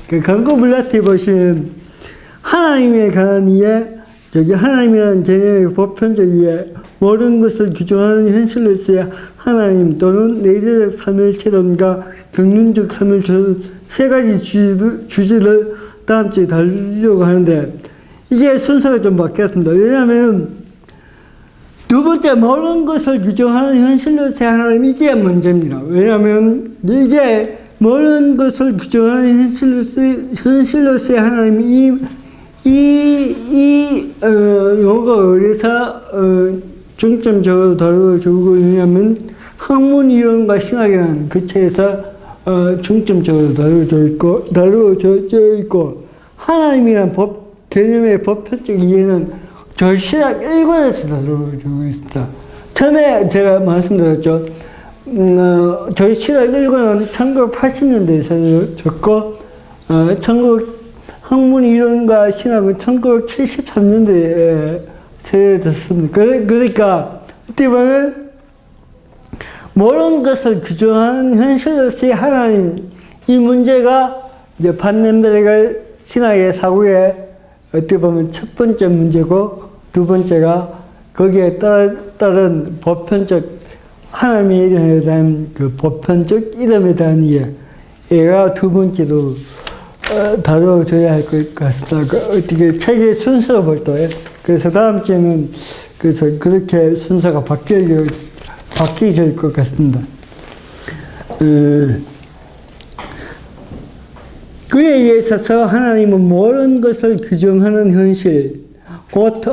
그 광고 블라트에 보시면 하나님에 관한 이해, 여기 하나님이라는 개념의 보편적 이해, 모든 것을 규정하는 현실로서의 하나님 또는 내재적 삼일체론과 경륜적 삼일체론 세 가지 주제를 다음 주에 다루려고 하는데 이게 순서가 좀 바뀌었습니다. 왜냐하면 두 번째 모든 것을 규정하는 현실로서의 하나님 이게 문제입니다. 왜냐하면 이게 모든 것을 규정하는 현실로서의 하나님 요가 어디서 중점적으로 다루어주고 있냐면 학문 이론과 신학이라는 그 책에서 중점적으로 다루어져 있고 하나님이란 개념의 보편적 이해는 절신학 1권에서 다루어지고 있습니다. 처음에 제가 말씀드렸죠. 절신학 1권은 1980년대에 세워졌고 학문 이론과 신학은 1973년도에 세워졌습니다. 그러니까 어떻게 보면 모든 것을 규정하는 현실로서의 하나님 이 문제가 이제 판넨베르그 신학의 사고의 어떻게 보면 첫 번째 문제고 두 번째가 거기에 따른 보편적 하나님의 이름에 대한 그 보편적 이름에 대한 이해가 두 번째로 다뤄져야 할 것 같습니다. 어떻게 책의 순서로 볼 때 그래서 다음 주에는 그래서 그렇게 순서가 바뀌어질 것 같습니다. 그에 있어서 하나님은 모든 것을 규정하는 현실, 곧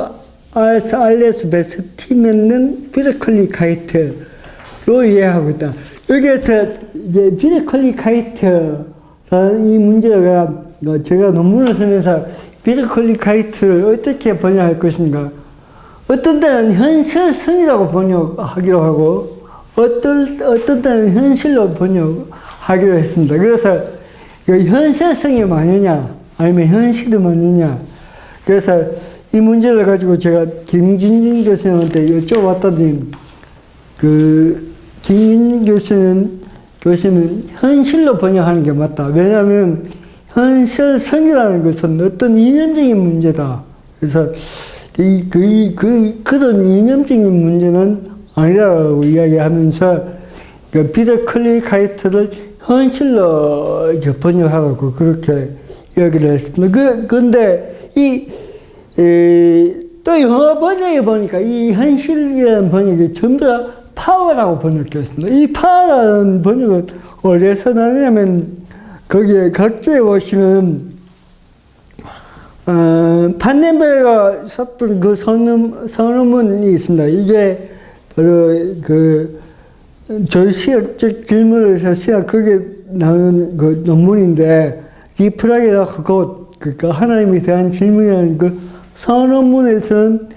알레스 베스티멘은 비르클리카이트로 이해하고 있다. 여기에서 이제 비르클리카이트라는 이 문제가 제가 논문을 쓰면서 비르클리카이트를 어떻게 번역할 것인가. 어떤 때는 현실성이라고 번역하기로 하고 어떤 때는 현실로 번역하기로 했습니다. 그래서 현실성이 맞느냐 아니면 현실이 맞느냐. 그래서 이 문제를 가지고 제가 김진진 교수님한테 여쭤봤더니 김진진 교수는 현실로 번역하는 게 맞다. 왜냐하면 현실성이라는 것은 어떤 이념적인 문제다. 그래서 그런 이념적인 문제는 아니라고 이야기하면서 비르클리카이트를 현실로 이제 번역하고 그렇게 이야기를 했습니다. 그런데 또 영어 번역에 보니까 이 현실이라는 번역이 전부 다 파워라고 번역됐습니다. 이 파워라는 번역은 어디서 나냐면 거기에 각주에 보시면 판넨베르그가 썼던 그 선언문이 있습니다. 이게 바로 그 절시학적 질문에서 시학 거기에 나오는 그 논문인데 리프라기가 그러니까 하나님에 대한 질문이라는 그 선언문에서는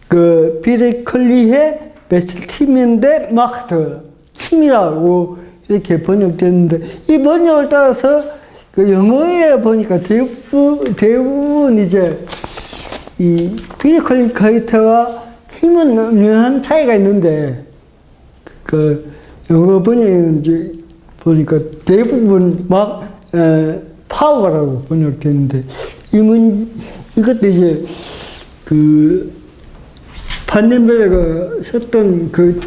그 비르클리의 베스티멘데 마크트 힘이라고 이렇게 번역됐는데 이 번역을 따라서 그 영어에 보니까 대부분 이제 이 비르클리카이트와 힘은 명한 차이가 있는데 그 영어 번역에는 이제 보니까 대부분 파워라고 번역되는데 이것도 이제 그 판넨베르그가 썼던 그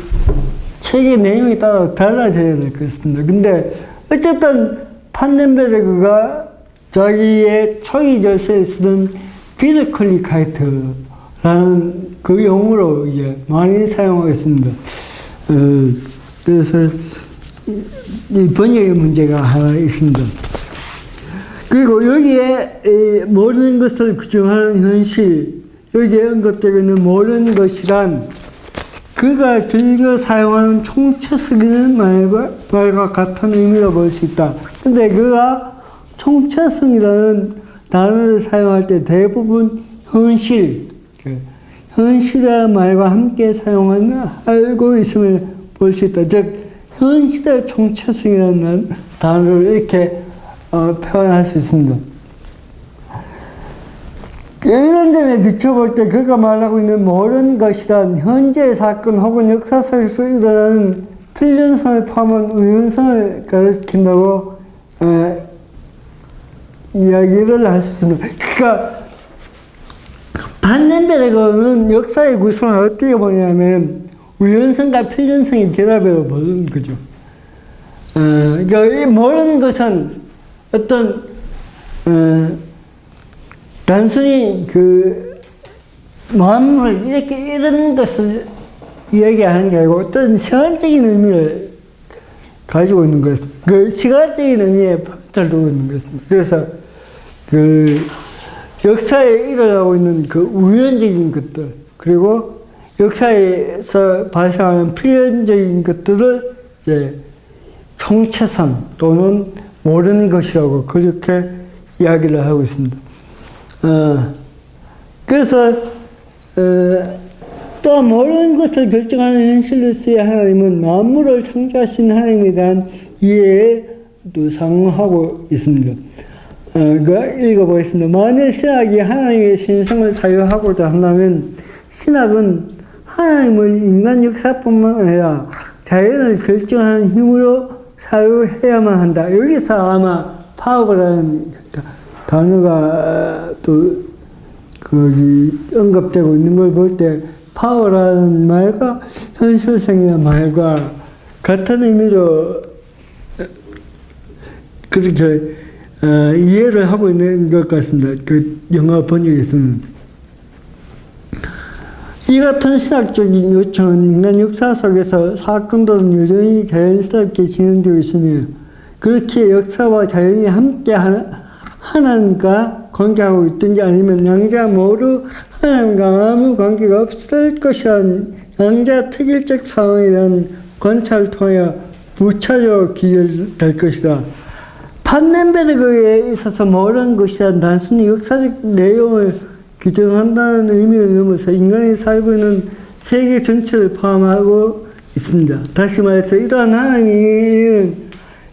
책의 내용에 따라 달라져야 될 것 같습니다. 근데 어쨌든 판넨베르그가 자기의 초기 절세에 쓰던 비르클리카이트라는 그 용어로 이제 많이 사용하고 있습니다. 그래서 이 번역의 문제가 하나 있습니다. 그리고 여기에 모르는 것을 규정하는 현실, 여기에 언급되고 있는 모르는 것이란 그가 즐겨 사용하는 총체성이라는 말과 같은 의미로 볼 수 있다. 근데 그가 총체성이라는 단어를 사용할 때 대부분 현실, 현실이라는 말과 함께 알고 있음을 볼 수 있다. 즉, 현실의 총체성이라는 단어를 이렇게 표현할 수 있습니다. 이런 점에 비춰볼 때 그가 말하고 있는 모르는 것이란 현재의 사건 혹은 역사 속에서 일어나는 필연성을 포함한 우연성을 가리킨다고 이야기를 할 수 있습니다. 그러니까 반넨베르그는 역사의 구성을 어떻게 보냐면 우연성과 필연성의 결합으로 보는 거죠. 그러니까 이 모르는 것은 어떤 단순히 그 만물 이렇게 이런 것을 이야기하는 게 아니고 어떤 시간적인 의미를 가지고 있는 것입니다. 그 시간적인 의미에 포인트를 두고 있는 것입니다. 그래서 그 역사에 일어나고 있는 그 우연적인 것들 그리고 역사에서 발생하는 필연적인 것들을 이제 총체성 또는 모르는 것이라고 그렇게 이야기를 하고 있습니다. 그래서 또 모르는 것을 결정하는 현실로서의 하나님은 만물을 창조하신 하나님에 대한 이해에도 상응하고 있습니다. 읽어보겠습니다. 만일 신학이 하나님의 신성을 사유하고자 한다면 신학은 하나님을 인간 역사뿐만 아니라 자연을 결정하는 힘으로 사유해야만 한다. 여기서 아마 파워라는 단어가 또 거기 언급되고 있는 걸 볼 때 파워라는 말과 현실성이라는 말과 같은 의미로 그렇게 이해를 하고 있는 것 같습니다. 그 영어 번역에서는. 이 같은 신학적인 요청은 인간 역사 속에서 사건들은 여전히 자연스럽게 진행되고 있으며 그렇게 역사와 자연이 함께 하나님과 관계하고 있든지 아니면 양자 모두 하나님과 아무 관계가 없을 것이라는 양자 특일적 상황에 대한 관찰을 통하여 부차적으로 기결될 것이다. 판넨베르그에 있어서 모르는 것이란 단순히 역사적 내용을 규정한다는 의미를 넘어서 인간이 살고 있는 세계 전체를 포함하고 있습니다. 다시 말해서 이러한 하나님은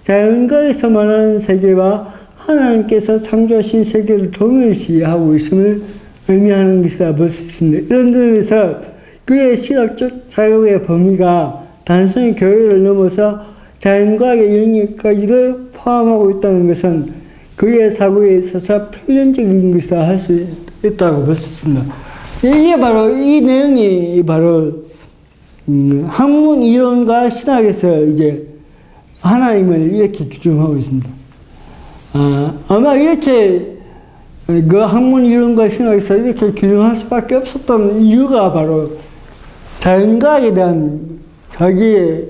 자연과에서 말하는 세계와 하나님께서 창조하신 세계를 동일시 하고 있음을 의미하는 것이라 볼 수 있습니다. 이런 점에서 그의 신학적 자유의 범위가 단순히 교회를 넘어서 자연과학의 영역까지를 포함하고 있다는 것은 그의 사고에 있어서 필연적인 것이라 할 수 있다고 볼 수 있습니다. 이게 바로 이 내용이 바로 학문 이론과 신학에서 이제 하나님을 이렇게 규정하고 있습니다. 아마 이렇게 그 학문 이론과 신학에서 이렇게 규정할 수밖에 없었던 이유가 바로 자연과학에 대한 자기의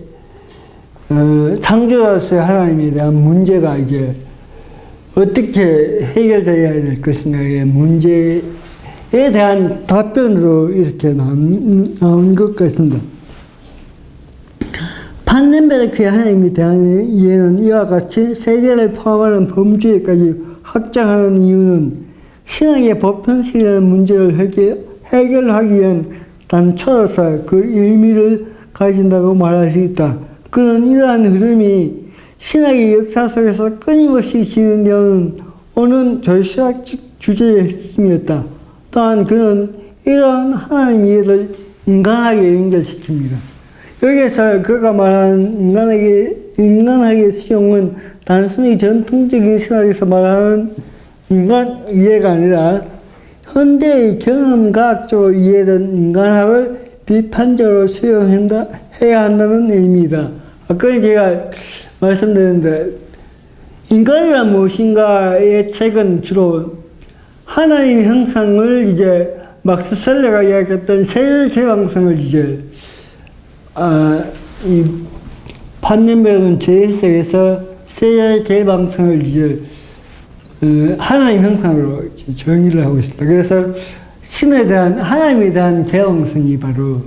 창조자로서의 하나님에 대한 문제가 이제 어떻게 해결되어야 될 것인가의 문제에 대한 답변으로 이렇게 나온 것 같습니다. 판넨베르크의 하나님에 대한 이해는 이와 같이 세계를 포함하는 범주에까지 확장하는 이유는 신앙의 보편성이라는 문제를 해결하기 위한 단초로서 그 의미를 가진다고 말할 수 있다. 그는 이러한 흐름이 신학의 역사 속에서 끊임없이 진행되는 오는 절실학적 주제의 핵심이었다. 또한 그는 이러한 하나님 이해를 인간학에 연결시킵니다. 여기에서 그가 말하는 인간학의 수용은 단순히 전통적인 신학에서 말하는 인간 이해가 아니라 현대의 경험과학적으로 이해된 인간학을 비판적으로 수용해야 한다는 의미다. 아까 제가 말씀드렸는데 인간이란 무엇인가의 책은 주로 하나님의 형상을 이제 막스 셀러가 이야기했던 세계 개방성을 이제 이 판넨베르그는 재해석에서 세계 개방성을 이제 하나님 형상으로 정의를 하고 있습니다. 그래서 신에 대한 하나님에 대한 개방성이 바로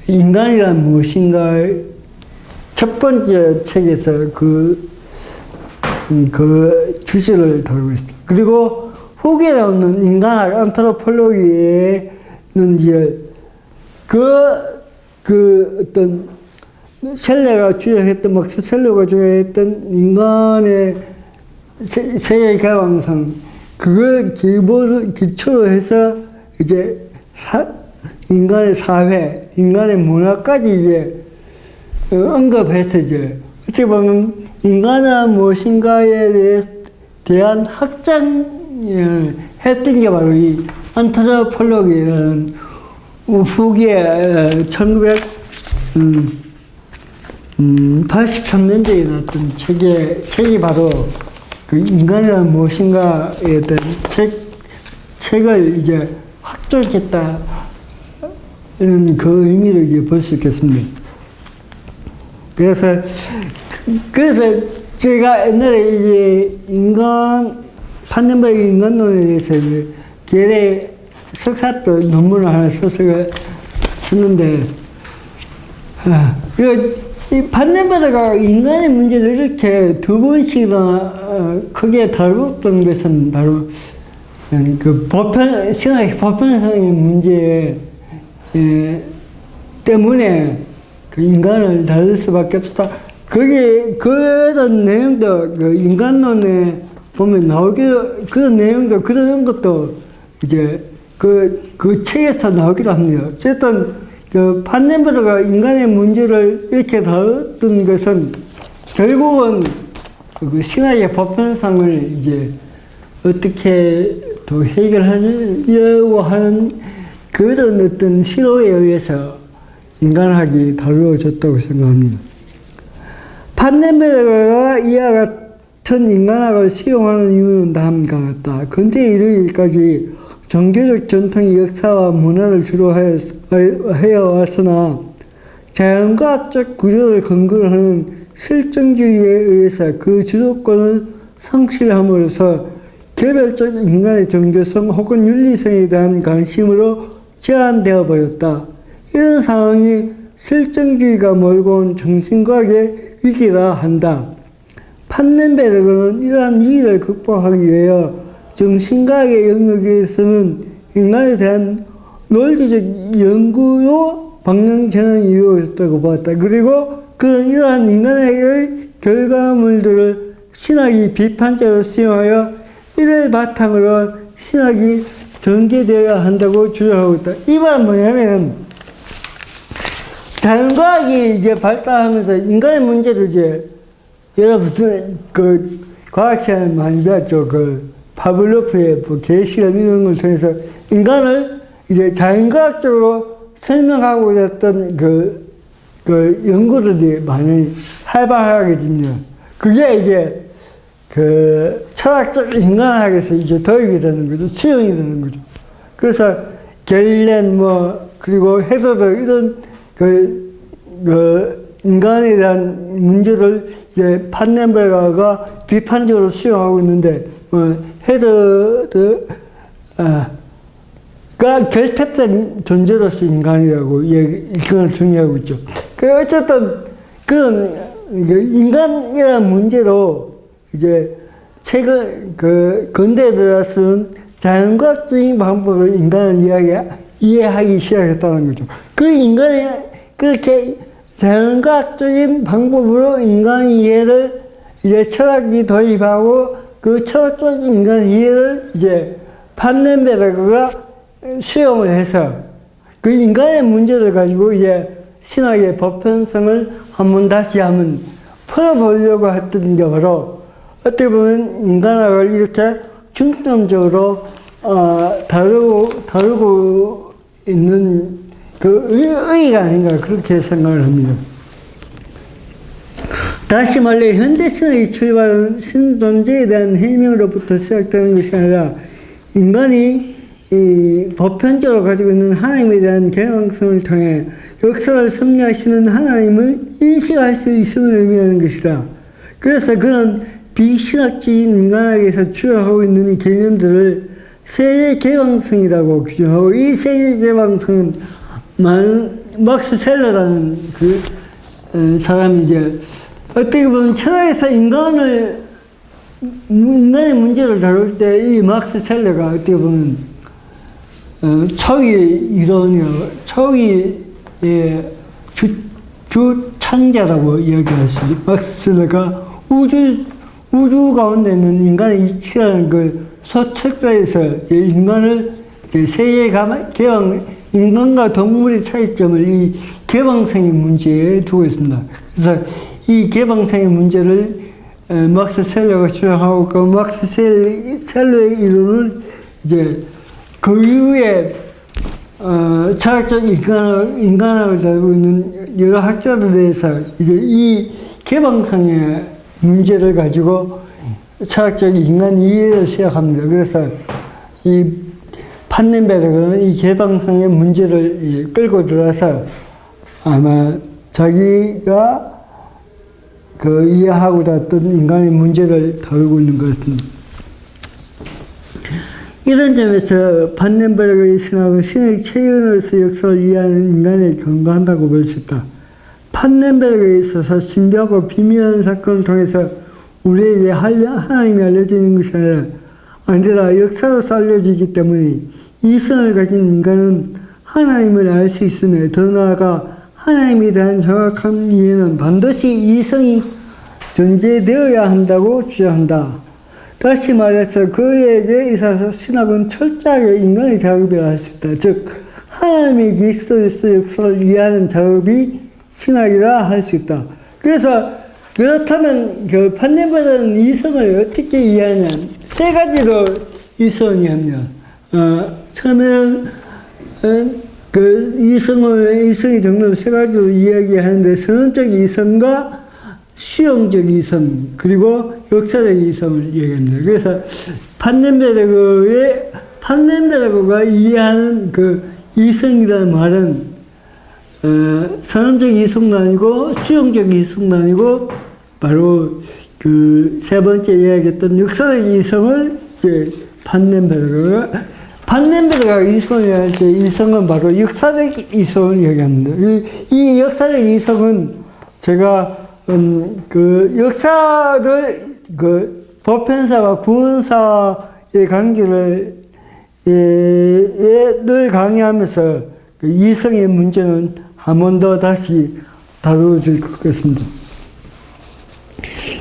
인간이란 무엇인가 첫 번째 책에서 그 주제를 다루고 있습니다. 그리고 후기에 나오는 인간학 안트로폴로기에는 이제 어떤 셀레가 주장했던, 막스 셀레가 주장했던 인간의 세계 개방성, 그걸 기초로 해서 이제 인간의 사회, 인간의 문화까지 이제 언급해서 이제 어떻게 보면 인간은 무엇인가에 대한 확장을 했던 게 바로 이 안트로폴로기라는 후기에 1983년도에 나왔던 책이 바로 그 인간이란 무엇인가에 대한 책을 이제 확정했다. 이런 그 의미를 이제 볼 수 있겠습니다. 그래서 제가 옛날에 이제 판넨베르그 인간론에 대해서 이제 계례 석사도 논문을 하나 썼는데, 이 판넨베르그가 인간의 문제를 이렇게 두 번씩이나 크게 다뤘던 것은 바로 그 신학의 보편성의 문제 때문에 그 인간을 다룰 수밖에 없다. 그런 내용도 그 인간론에 보면 그런 내용도, 그런 것도 이제 그 책에서 나오기도 합니다. 어쨌든, 그 판넨베르그가 인간의 문제를 이렇게 다뤘던 것은 결국은 그 신학의 보편성을 이제 어떻게 또 해결하려고 하는 그런 어떤 시도에 의해서 인간학이 다루어졌다고 생각합니다. 판넨베르그가 이와 같은 인간학을 시용하는 이유는 다음과 같다. 근대에 이르기까지 종교적 전통이 역사와 문화를 주로 해왔으나 자연과학적 구조를 근거로 하는 실증주의에 의해서 그 주도권을 상실함으로써 개별적 인간의 종교성 혹은 윤리성에 대한 관심으로 제한되어 버렸다. 이런 상황이 실증주의가 몰고 온 정신과학의 위기라 한다. 판넨베르그는 이러한 위기를 극복하기 위하여 정신과학의 영역에서는 인간에 대한 논리적 연구로 방향 전환이 이루어졌다고 보았다. 그리고 이러한 인간의 결과물들을 신학이 비판적으로 수용하여 이를 바탕으로 신학이 전개되어야 한다고 주장하고 있다. 이 말은 뭐냐면, 자연과학이 이제 발달하면서 인간의 문제를 이제 여러분 과학 시간에 많이 배웠죠. 파블로프의 개시험 이런 걸 통해서 인간을 이제 자연과학적으로 설명하고 있었던 연구들이 많이 활발하게 됩니다. 그게 이제 철학적 인간학에서 이제 도입이 되는 거죠. 수용이 되는 거죠. 그래서 갤렌 그리고 헤더더 이런 인간에 대한 문제를 이제 판넨베르그가 비판적으로 수용하고 있는데, 헤더가 결핍된 존재로서 인간이라고 이걸 정의하고 있죠. 어쨌든 그런 인간이라는 문제로 이제 최근 근대에 들어서는 자연과학적인 방법으로 인간을 이해하기 시작했다는 거죠. 인간이 그렇게 자연과학적인 방법으로 인간 이해를 이제 철학이 도입하고 그 철학적인 인간 이해를 이제 판넨베르그가 수용을 해서 인간의 문제를 가지고 이제 신학의 보편성을 다시 풀어보려고 했던 게 바로 어떻게 보면 인간학을 이렇게 중점적으로 다루고 있는 의의가 아닌가 그렇게 생각을 합니다. 다시 말해 현대신학의 출발은 신존재에 대한 해명으로부터 시작되는 것이 아니라 인간이 이 보편적으로 가지고 있는 하나님에 대한 개방성을 통해 역사를 섭리하시는 하나님을 인식할 수 있음을 의미하는 것이다. 그래서 그런 비신학적인 인간에게서 추구하고 있는 개념들을 세계 개방성이라고 규정하고, 이 세계 개방성은 막스 셀러라는 사람이 이제 어떻게 보면 철학에서 인간의 문제를 다룰 때 이 막스 셀러가 어떻게 보면 초기 이론이라고, 초기의 주창자라고 이야기할 수 있죠. 막스 셀러가 우주 가운데 있는 인간의 이치라는 그 소책자에서 인간을 세계 개방, 인간과 동물의 차이점을 이 개방성의 문제에 두고 있습니다. 그래서 이 개방성의 문제를 막스 셀러가 주장하고, 그 막스 셀러의 이론을 이제 그 이후에 철학적 인간학을 다루고 있는 여러 학자들에 대해서 이제 이 개방성의 문제를 가지고 철학적 인간 이해를 시작합니다. 그래서 이 판넨베르그는 이 개방성의 문제를 끌고 들어와서 아마 자기가 이해하고자 했던 인간의 문제를 다루고 있는 것 같습니다. 이런 점에서 판넨베르그의 신학은 신의 체현으로서 역사를 이해하는 인간에 근거한다고 볼 수 있다. 판넨베르그에 있어서 신비하고 비밀한 사건을 통해서 우리에게 하나님이 알려지는 것이 아니라 역사로서 알려지기 때문에 이성을 가진 인간은 하나님을 알 수 있으며, 더 나아가 하나님에 대한 정확한 이해는 반드시 이성이 존재되어야 한다고 주장한다. 다시 말해서 그에게 있어서 신학은 철저하게 인간의 작업이라 할 수 있다. 즉 하나님의 그리스도에서 역사를 이해하는 작업이 신학이라 할 수 있다. 그래서 그렇다면 그 판넨베르는 이성을 어떻게 이해하냐? 세 가지로 이성을 이해합니다. 처음에는 이성의 정도를 세 가지로 이야기하는데, 선언적 이성과 수용적 이성, 그리고 역사적 이성을 이야기합니다. 그래서 판넨베르그가 이해하는 그 이성이라는 말은 선언적 이성도 아니고 수용적 이성도 아니고 바로 그 세 번째 이야기했던 역사적 이성을 이제 판넨베르그가 이성을 이야기할 때 이성은 바로 역사적 이성을 이야기합니다. 이 역사적 이성은 제가 그 역사를 보편사와 구원사의 관계를 늘 강의하면서 그 이성의 문제는 한 번 더 다시 다루어질 것 같습니다.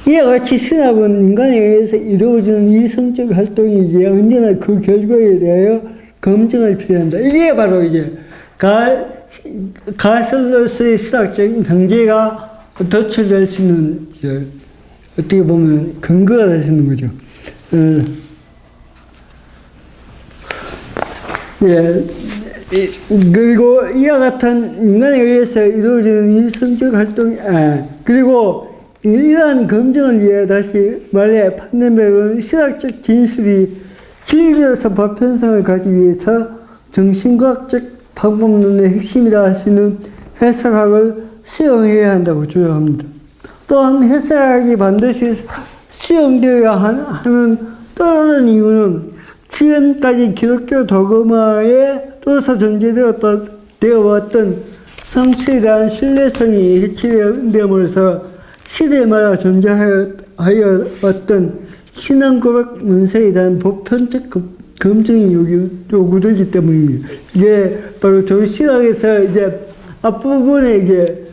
이와 같이 신학은 인간에 의해서 이루어지는 이성적 활동이기에 언제나 그 결과에 대하여 검증을 필요한다. 이게 바로 이제 가설로서의 신학적인 경제가 도출될 수 있는, 어떻게 보면 근거가 될 수 있는 거죠. 그리고 이와 같은 인간에 의해서 이루어지는 이성적 활동, 그리고 이러한 검증을 위해 다시 말해 판넨베르그는 신학적 진술이 진리로서 보편성을 가지기 위해서 정신과학적 방법론의 핵심이라 할 수 있는 해석학을 수용해야 한다고 주장합니다. 또한 해석학이 반드시 수용되어야 하는 또 다른 이유는 지금까지 기독교 도그마에 또서 전제되어왔던 성취에 대한 신뢰성이 해치됨으로써 시대마다 존재하여왔던 신앙 고백 문서에 대한 보편적 검증이 요구되기 때문입니다. 이게 바로 조신학에서 이제 앞부분에 이제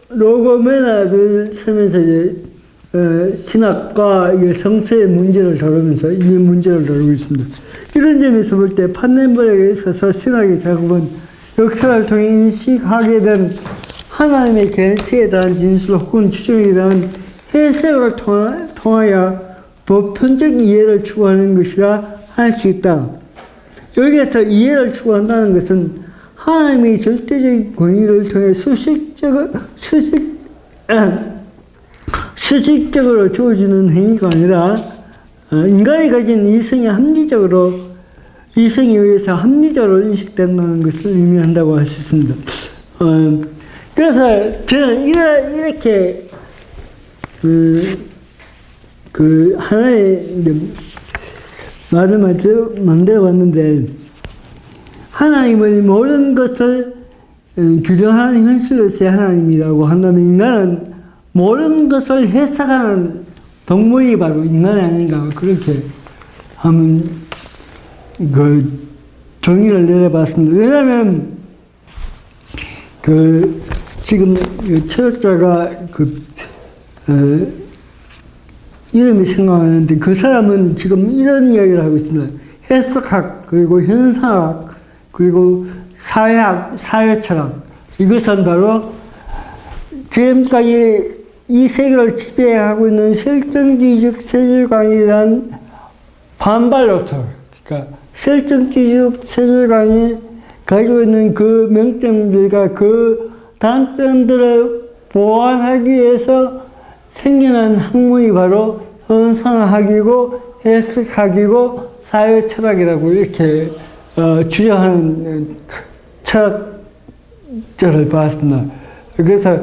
프로로고메나를 쓰면서 이제 신학과 성서의 문제를 다루면서 이 문제를 다루고 있습니다. 이런 점에서 볼 때 판넨베르그에 있어서 신학의 작업은 역사를 통해 인식하게 된 하나님의 계시에 대한 진술 혹은 추정에 대한 해석을 통하여 보편적 이해를 추구하는 것이라 할 수 있다. 여기에서 이해를 추구한다는 것은 하나님의 절대적인 권위를 통해 수직적으로 주어지는 행위가 아니라 인간이 가진 이성에 의해서 합리적으로 인식된다는 것을 의미한다고 할 수 있습니다. 그래서 저는 이렇게 하나의 말을 만들어 봤는데, 하나님을 모르는 것을 규정하는 현실로서의 하나님이라고 한다면, 인간은 모르는 것을 해석하는 동물이 바로 인간이 아닌가, 그렇게 하면 정의를 내려봤습니다. 왜냐하면 지금 철학자가 이름이 생각나는데, 그 사람은 지금 이런 이야기를 하고 있습니다. 해석학, 그리고 현상학, 그리고 사회학, 사회철학. 이것은 바로 지금까지 이 세계를 지배하고 있는 실정주의적 세계관에 대한 반발로서, 그러니까 실정주의적 세계관이 가지고 있는 그 명점들과 그 단점들을 보완하기 위해서 생겨난 학문이 바로 현상학이고 해석학이고 사회철학이라고 이렇게 주장하는 철학자를 봤습니다. 그래서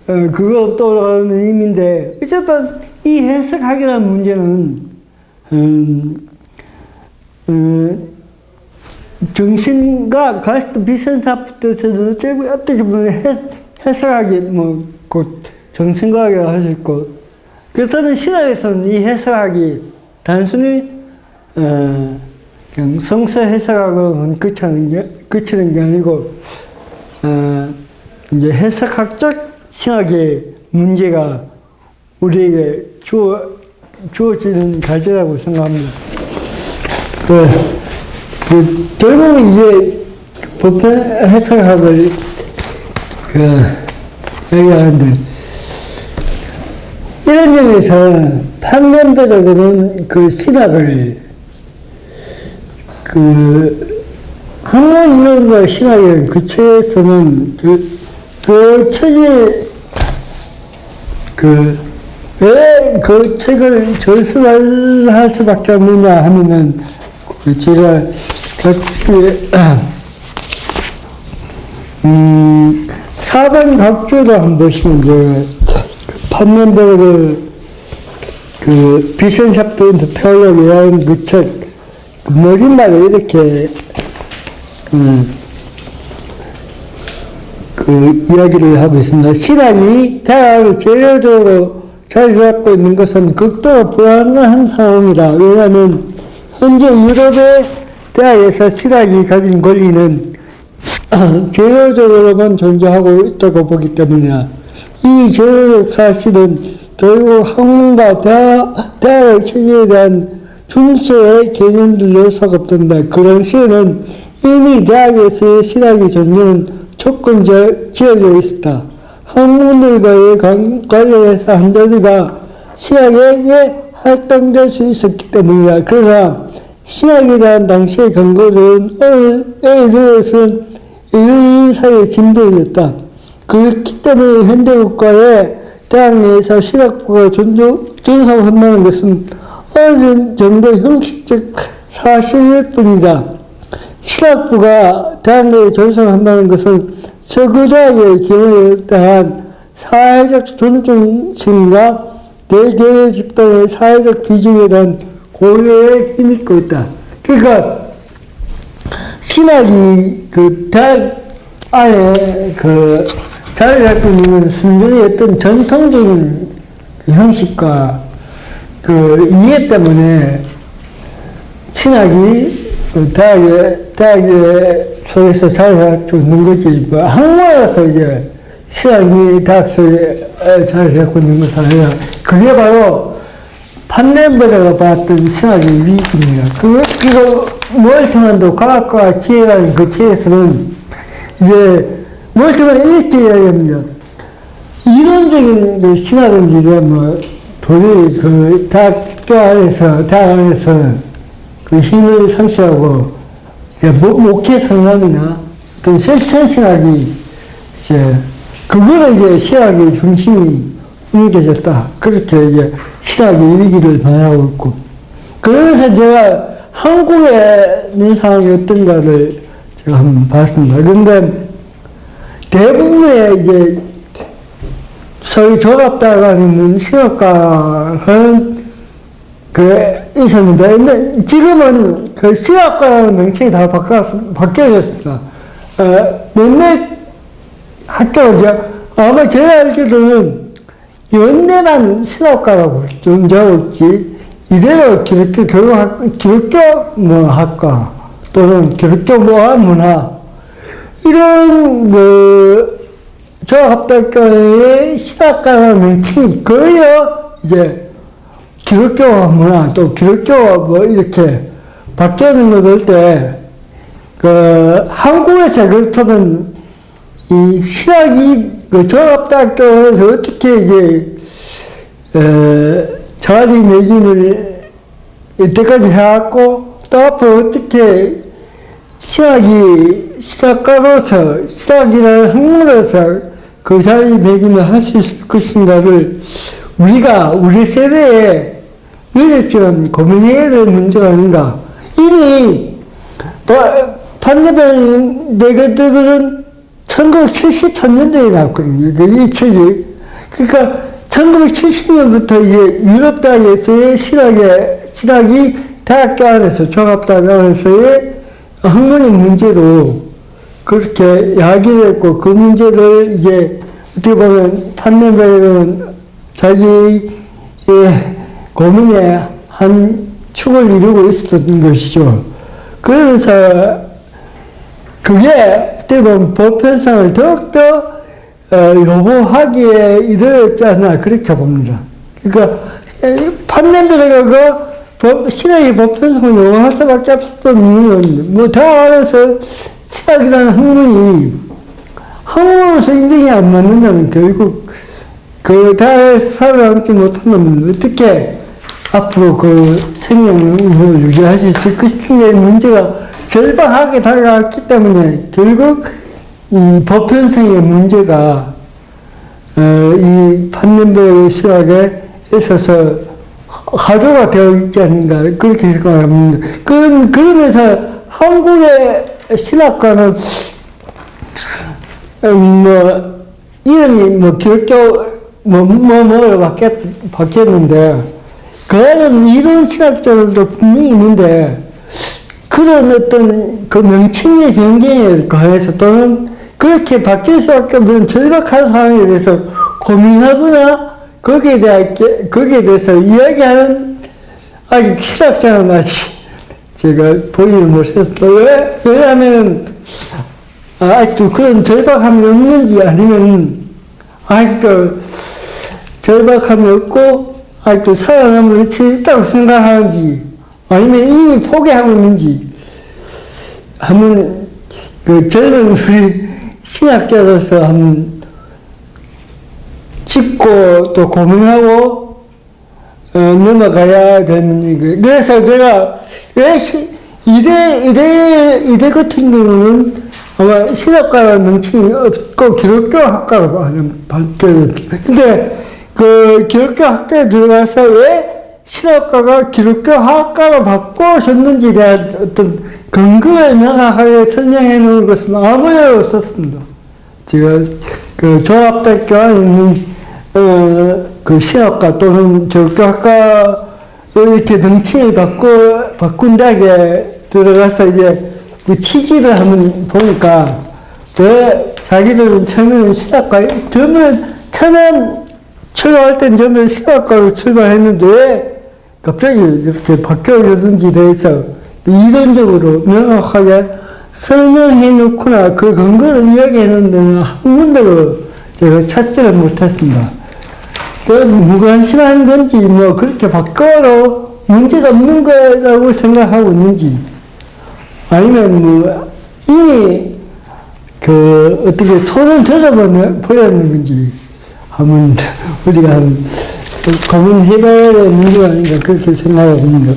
그거 떠오르는 의미인데, 어쨌든 이 해석학이라는 문제는 정신과 가스도 비슷한 사업들에서는 어떻게 보면 해석학이 곧 정신과학이라고 할 수 있고, 그렇다면 신학에서는 이 해석학이 단순히 그냥 성서 해석학으로만 그치는 게 아니고, 이제 해석학적 신학의 문제가 우리에게 주어지는 과제라고 생각합니다. 결국은 이제 보편 해석학을 얘기하는데, 이런 점에서 판면배적으로는 신학을 학문 이론과 신학의 그 체에서는 그 책이 왜 그 책을 절수할 수밖에 없느냐 하면은, 제가 사반 각조를 한번 보시면, 제가 판면배를 비전샵트 인투 테올로기라는 그 책, 머릿말에 이렇게 이야기를 하고 있습니다. 신학이 대학을 제도적으로 자리 잡고 있는 것은 극도로 불안한 상황이다. 왜냐하면 현재 유럽의 대학에서 신학이 가진 권리는 제도적으로만 존재하고 있다고 보기 때문이야. 이 제도적 사실은 결국 학문과 대학의 체계에 대한 중세의 개념들로 작업된다. 그런 시에는 이미 대학에서의 신학의 존재는 조건지어져 있었다. 학문들과의 관련해서 한 자리가 신학에게 활동될 수 있었기 때문이다. 그러나 신학에 대한 당시의 근거들은 오늘에 대해서는 인류 사이에 진보해졌다. 그렇기 때문에 현대국가의 대학 내에서 신학부가 존속한다는 것은 어느 정도 형식적 사실일 뿐이다. 신학부가 대학 내에 존속한다는 것은 서구대학의 기원에 대한 사회적 존중심과 대개의 집단의 사회적 비중에 대한 고려에 힘입고 있다. 그러니까 신학이 대학 안에 자리 잡고 있는 순전히 어떤 전통적인 형식과 이해 때문에 신학이 대학에 속에서 자리 잡고 있는 거지. 학문으로서 이제 신학이 대학 속에 자리 잡고 있는 것은 아니라, 그게 바로 판넬베르가 봤던 신학의 위기입니다. 그리고 몰트만도 과학과 지혜라는 그 책에서는 이제 몰트만 이렇게 이야기합니다. 이론적인 신학은 이제 도저히 대학 안에서 힘을 상실하고, 목회 상담이나 어떤 실천 신학이 그거는 이제 신학의 중심이 옮겨졌다. 그렇게 이제 신학의 위기를 반영하고 있고, 그러면서 제가 한국에 있는 상황이 어떤가를 제가 한번 봤습니다. 그런데 대부분의 이제 소위 졸업다가는 신학과는 있었는데, 근데 지금은 그 신학과라는 명칭이 다 바뀌어졌습니다. 몇몇 학교가 아마 제가 알기로는 연대만 신학과라고 존재하고 있지, 이대로 기독교 학과 또는 기독교 문화 이런 조합학교의 신학과라는 명칭이 거의 이제 기독교 문화 또 기독교 이렇게 바뀌는 걸 볼 때 한국에서 그렇다면 이 신학이 조합학교에서 어떻게 이제 자리매김을 이때까지 해왔고 또 앞으로 어떻게 신학과로서 신학이라는 학문으로서 그 자리매김을 할 수 있을 것인가를 우리 세대에 늦었지만 고민해야 될 문제가 아닌가. 이미 판례별 내가들은 1973년도에 나왔거든요. 이 책이. 그러니까 1970년부터 이제 유럽대학에서의 신학이 대학교 안에서 종합대학 안에서의 학문의 문제로 그렇게 야기를 했고 그 문제를 이제 어떻게 보면 판례별은 자기의 고민의 한 축을 이루고 있었던 것이죠. 그러면서 그게 어떻게 보면 보편성을 더욱더 요구하기에 이르렀지 않나 그렇게 봅니다. 그러니까 판례별가 신학의 보편성을 요구할 수밖에 없었던 이유는 다 안에서 신학이라는 학문으로서 인정이 안 맞는다면 결국 그 대학에서 살아남지 못한다면 어떻게 앞으로 그 생명을 유지할 수 있을 것인가의 문제가 절박하게 다가왔기 때문에 결국 이 보편성의 문제가 이 판례별 신학에 있어서 하도가 되어 있지 않는가 그렇게 생각합니다. 그러면서 한국의 신학과는 이름이 기독교 뭐로 바뀌었는데 그런 이론 신학자들도 분명히 있는데 그런 어떤 그 명칭의 변경에 관해서 또는 그렇게 바뀔 수밖에 없는 절박한 상황에 대해서 고민하거나 거기에 대해서 이야기하는 아직 신학자는 아직 제가 보이를 못했습니다. 왜냐하면 아직도 그런 절박함이 없는지 아니면 아직도 절박함이 없고 아직도 살아남을 수 있다고 생각하는지 아니면 이미 포기하고 있는지 한번 그 젊은 우리 신학자로서 한번 짚고 또 고민하고 넘어가야 되는 거. 그래서 제가 왜 이대 같은 경우는 아마 신학과라는 명칭이 없고 기독교 학과로 바뀌었죠. 근데 그 기독교 학교에 들어가서 왜 신학과가 기독교 학과로 바꿔졌는지에 대한 어떤 근거를 명확하게 설명해 놓은 것은 아무래도 없었습니다. 제가 그 종합대학교 안에 있는 그 신학과 또는 기독교 학과 이렇게 명칭을 바꾼 대학에 들어가서 이제 그 취지를 한번 보니까 왜 자기들은 처음에는 처음에 출발할 땐 처음에 신학과로 출발했는데 왜 갑자기 이렇게 바뀌어졌는지에 대해서 이론적으로 명확하게 설명해 놓거나 그 근거를 이야기해 놓는 데는 한 군데로 제가 찾지를 못했습니다. 무관심한 건지 그렇게 바꿔로 문제가 없는 거라고 생각하고 있는지 아니면 이미 어떻게 손을 들어버렸는 건지 한번 우리가 고민해봐야 될 문제가 아닌가 그렇게 생각합니다.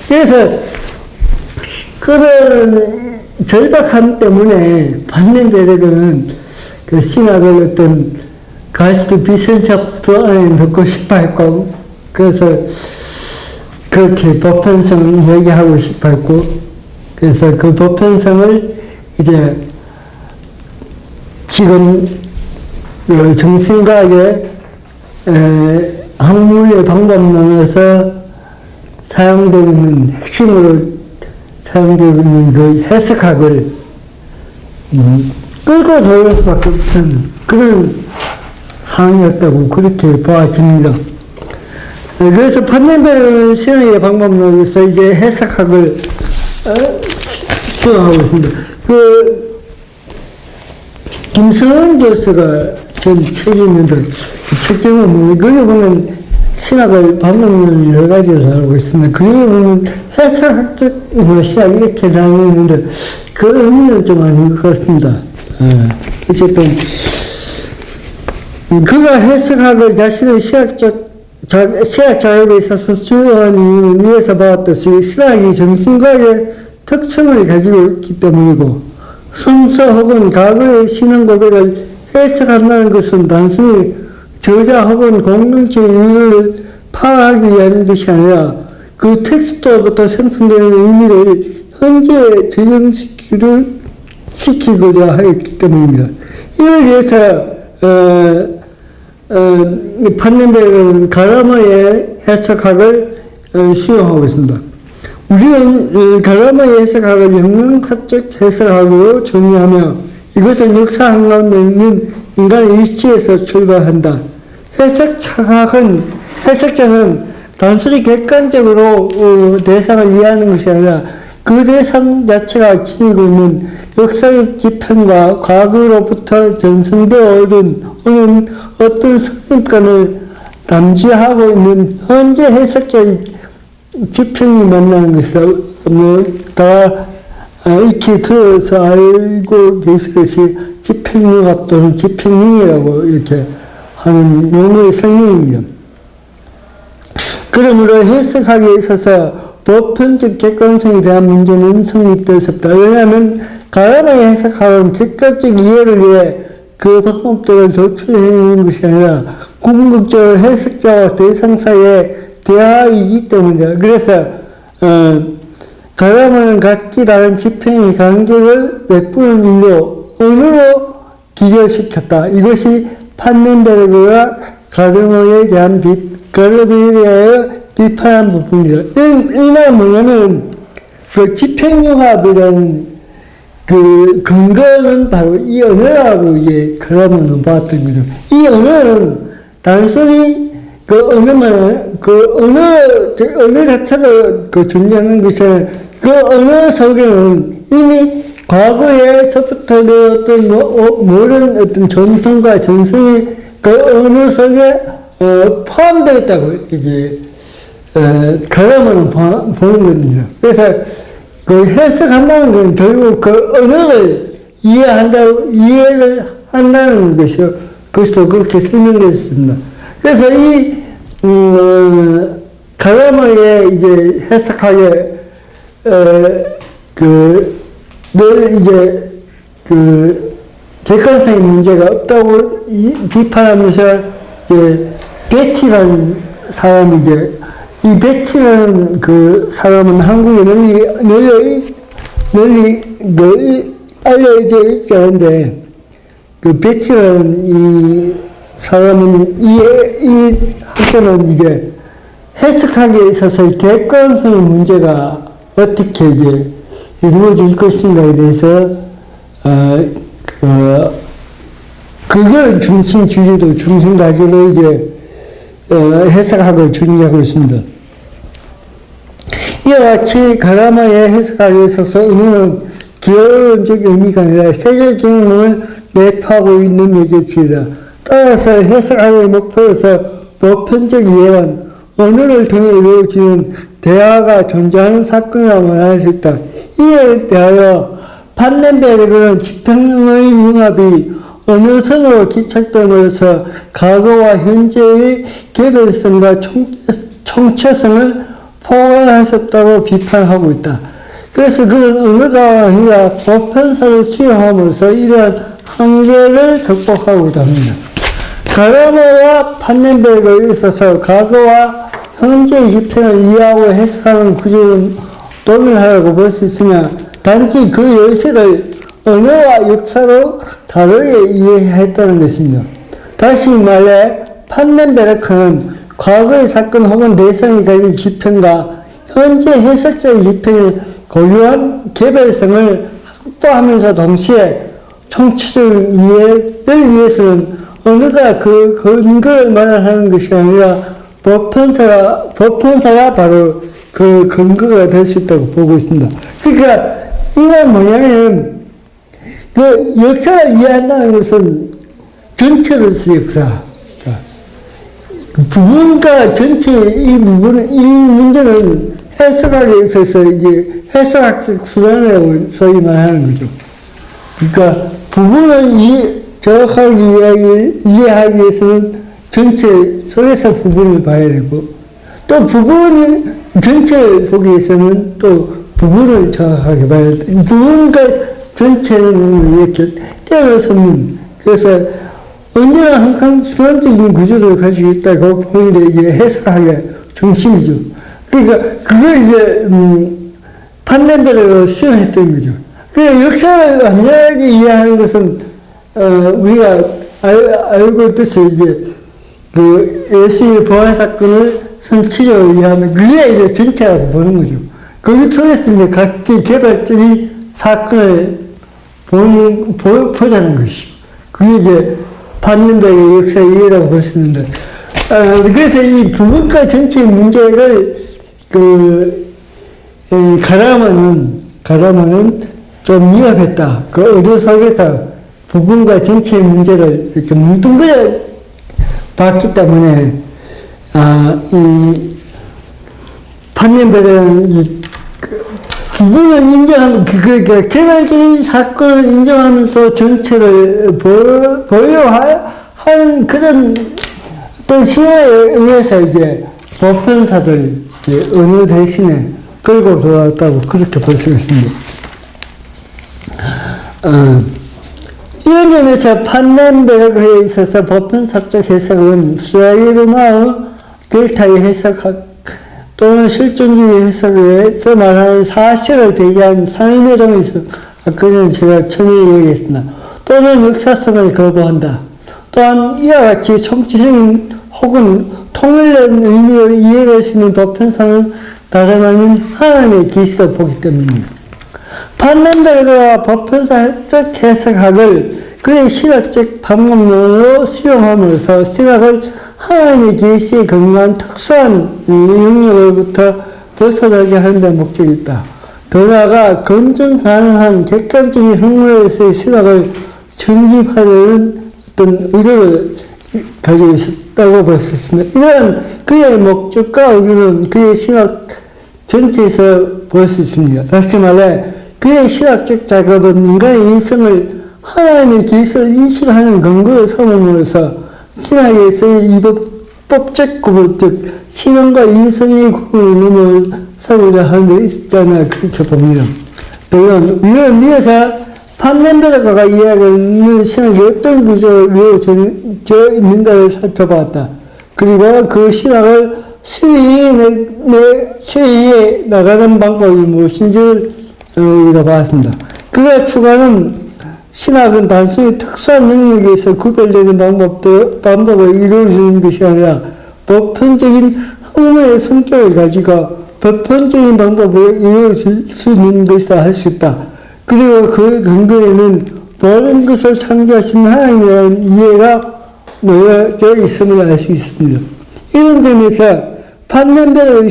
그래서 그런 절박함 때문에 반면대력은 그 신학을 어떤 가스트 비선착도 안에 넣고 싶어 했고 그래서 그렇게 보편성을 이야기하고 싶었고, 그래서 그 보편성을 이제 지금 정신과학의 학문의 방법론에서 사용되고 있는, 핵심으로 사용되고 있는 그 해석학을 끌고 들어올 수밖에 없는 그런 상황이었다고 그렇게 보아집니다. 그래서 판넨베르그는 신앙의 방법론에서 이제 해석학을 수행하고 있습니다. 김성은 교수가 전 책이 있는데, 그 책 제목은, 거기 보면 신학을 방법론을 여러 가지로 다루고 있습니다. 그리고 보면 해석학적 신학 이렇게 나누는데, 그 의미는 좀 아닌 것 같습니다. 어쨌든, 그가 해석학을 자신의 시학 작업에 있어서 수요한 이유는 위에서 봐왔듯이 신학이 정신과의 특성을 가지고 있기 때문이고, 성서 혹은 과거의 신앙 고백을 해석한다는 것은 단순히 저자 혹은 공동체 이유를 파악하기 위한 것이 아니라 그 텍스트로부터 생성되는 의미를 현재에 적용시키고자 하였기 때문입니다. 이를 위해서 판넨베르그는 가라마의 해석학을 수용하고 있습니다. 우리는 가라마의 해석학을 영양사적 해석학으로 정의하며 이것은 역사 한가운데 있는 인간의 일치에서 출발한다. 해석자는 단순히 객관적으로 대상을 이해하는 것이 아니라 그 대상 자체가 지니고 있는 역사적 지편과 과거로부터 전승되어 오는 어떤 선입관을 남지하고 있는 현재 해석자의 지평이 만나는 것이다. 다 익히 들어서 알고 계실 것이 지평융합 또는 지평융이라고 이렇게 하는 용어의 설명입니다. 그러므로 해석학에 있어서 보편적 객관성에 대한 문제는 성립될 수 없다. 왜냐하면 가라마의 해석학은 객관적 이해를 위해 그 방법들을 도출해내는 것이 아니라 궁극적으로 해석자와 대상 사이의 대화이기 때문이다. 그래서 가라마는 각기 다른 지평의 간격을 몇 분의 1로 언어로 기결시켰다. 이것이 판넨베르그가 가르마에 대한 비판한 부분이다. 이 말은 뭐냐면 그 지평융합이라는 그 근거는 바로 이 언어라고 이제 가라마는 봤던 거죠. 이 언어는 단순히 그 언어 자체가 존재하는 것이 그 언어 속에는 이미 과거에서부터 어떤 모든 어떤 전통과 전승이 그 언어 속에 포함되어 있다고 이제 가라마는 보는 겁니다. 그래서 그 해석한다는 건 결국 그 언어를 이해를 한다는 것이요. 그것도 그렇게 설명되었습니다. 그래서 이 가라마의 이제 해석학에 늘 이제 객관성의 문제가 없다고 비판하면서 베티라는 사람이 이 베티라는 그 사람은 한국에 널리 알려져 있지 않은데 그 베티라는 이 사람은 이 학자는 이제 해석학에 있어서 객관성의 문제가 어떻게 이제 이루어질 것인가에 대해서 그걸 중심 가지로 이제 해석학을 정의하고 있습니다. 이와 같이 가라마의 해석학에 있어서 은혜는 기원적 의미가 아니라 세계 경험을 내포하고 있는 매개체이다. 따라서 해석학의 목표에서 보편적 이해만 언어를 통해 이루어지는 대화가 존재하는 사건이라고 말할 수 있다. 이에 대하여 판넨베르그는 지평의 융합이 언어성으로 기착됨으로써 과거와 현재의 개별성과 총체성을 포괄할 수 없다고 비판하고 있다. 그래서 그는 언어가 아니라 보편사를 수용함으로써 이러한 한계를 극복하고자 합니다. 가라마와 판넨베르그에 있어서 과거와 현재의 집행을 이해하고 해석하는 구조는 동일하다고 볼 수 있으며 단지 그 열쇠를 언어와 역사로 다르게 이해했다는 것입니다. 다시 말해 판넨베르크는 과거의 사건 혹은 대상이 가진 집행과 현재 해석자의 집행의 고유한 개별성을 확보하면서 동시에 총체적인 이해를 위해서는 언어가 그 근거를 말하는 것이 아니라 법헌사가 바로 그 근거가 될 수 있다고 보고 있습니다. 그러니까 이건 뭐냐면 그 역사를 이해한다는 것은 전체로서 역사. 그 부분과 전체 이 문제는 해석학에 있어서 이제 해석학적 수단이라고 소위 말하는 거죠. 그러니까 부분을 정확하게 이해하기 위해서는 전체 속에서 부분을 봐야 되고 또 전체를 보기 위해서는 또 부분을 정확하게 봐야 돼. 부분과 전체는 이렇게 떼어놓으면 그래서 언제나 항상 수단적인 구조를 가지고 있다고 보는데 이게 해석학의 중심이죠. 그러니까 그걸 이제 판넨베르크가 수용했던 거죠. 그 역사를 완전하게 이해하는 것은 우리가 알고 있듯이 이제 그 예수의 부활 사건을 선치적으로 이해하면 그게 이제 전체라고 보는 거죠. 그 속에서 이제 각기 개별적인 사건을 보자는 것이. 그게 이제 판넨베르크의 역사 이해라고 볼 수 있는데, 그래서 이 부분과 전체의 문제를 가라마는 좀 위협했다. 그 의도 속에서 부분과 전체의 문제를 이렇게 뭉뚱그려 봤기 때문에, 이 판넨베르크는 부분을 인정하면, 그러니까 개별적인 사건을 인정하면서 전체를 보려고 하는 그런 어떤 시각에 의해서 이제 보편사들, 이제 언어 대신에 끌고 들어왔다고 그렇게 볼 수 있습니다. 이런 점에서 판넨베르크에 있어서 보편사적 해석은 스라이르마의 델타의 해석학 또는 실존주의 해석에서 말하는 사실을 배제한 상임회동에 있어 아까 전에 제가 처음에 얘기했습니다. 또는 역사성을 거부한다. 또한 이와 같이 총체적인 혹은 통일된 의미로 이해될 수 있는 보편성은 다름 아닌 하나님의 계시로 보기 때문입니다. 판넨베르크가 보편사적 해석학을 그의 신학적 방법론으로 수용함으로써 신학을 하나님의 계시에 근거한 특수한 영역으로부터 벗어나게 하는 데 목적이 있다. 더 나아가 검증 가능한 객관적인 학문에서의 신학을 정립하려는 어떤 의도를 가지고 있었다고 볼 수 있습니다. 이러한 그의 목적과 의도는 그의 신학 전체에서 볼 수 있습니다. 다시 말해 그의 신학적 작업은 인간의 인성을 하나님의 계시를 인식하는 근거로 삼음으로써 신학에서의 이법적 구분, 즉 신앙과 인성의 구분을 넘어서고자 하는 데 있잖아 그렇게 봅니다. 물론 우리는 위에서 판넨베르크가 이야기하는 신학이 어떤 구조로 이루어져 있는가를 살펴봤다. 그리고 그 신학을 수위에 나가는 방법이 무엇인지를 우리가 봤습니다. 그가 추구하는 신학은 단순히 특수한 영역에서 구별되는 방법을 이루어주는 것이 아니라 보편적인 학문의 성격을 가지고 보편적인 방법으로 이루어질 수 있는 것이다 할 수 있다. 그리고 그 근거에는 모든 것을 창조하신 하나님이라는 이해가 놓여져 있음을 알 수 있습니다. 이런 점에서 판넨베르크의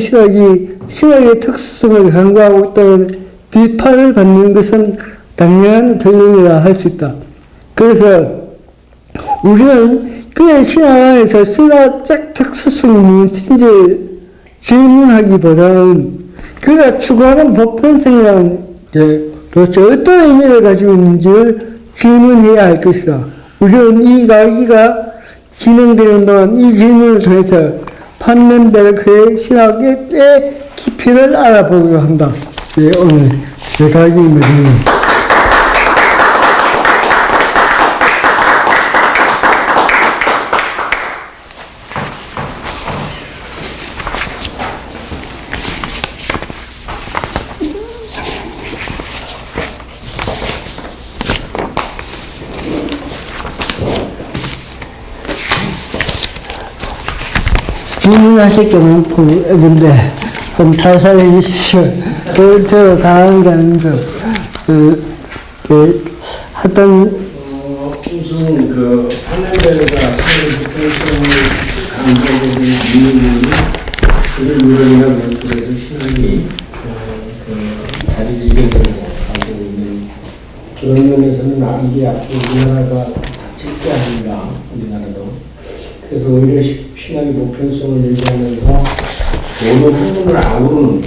신학의 특수성을 강조하고 있다는 비판을 받는 것은 당연한 결론이라 할 수 있다. 그래서 우리는 그의 신학 안에서 신학적 특수성이 무엇인지 질문하기보다는 그가 추구하는 보편성이라는 게 도대체 어떤 의미를 가지고 있는지를 질문해야 할 것이다. 우리는 이 강의가 진행되는 동안 이 질문을 통해서 판넨베르크의 신학의 깊이를 알아보기로 한다. 예, 오늘 제 강의입니다. 질문하실 게 많고, 근데 좀 살살 해주십시오. 저도 당한 게 아니죠. 하여튼, 우선 판넬베르가 강조적인 이유는 그런 유럽이나 미국에서 신앙이 자리 지배되고 하고 있는 그런 면에서는 이게 앞으로 우리나라가 닥칠 게 아닌가, 우리나라도. 그래서 오히려 신앙의 보편성을 얘기하면서 모든 부분을 아우르는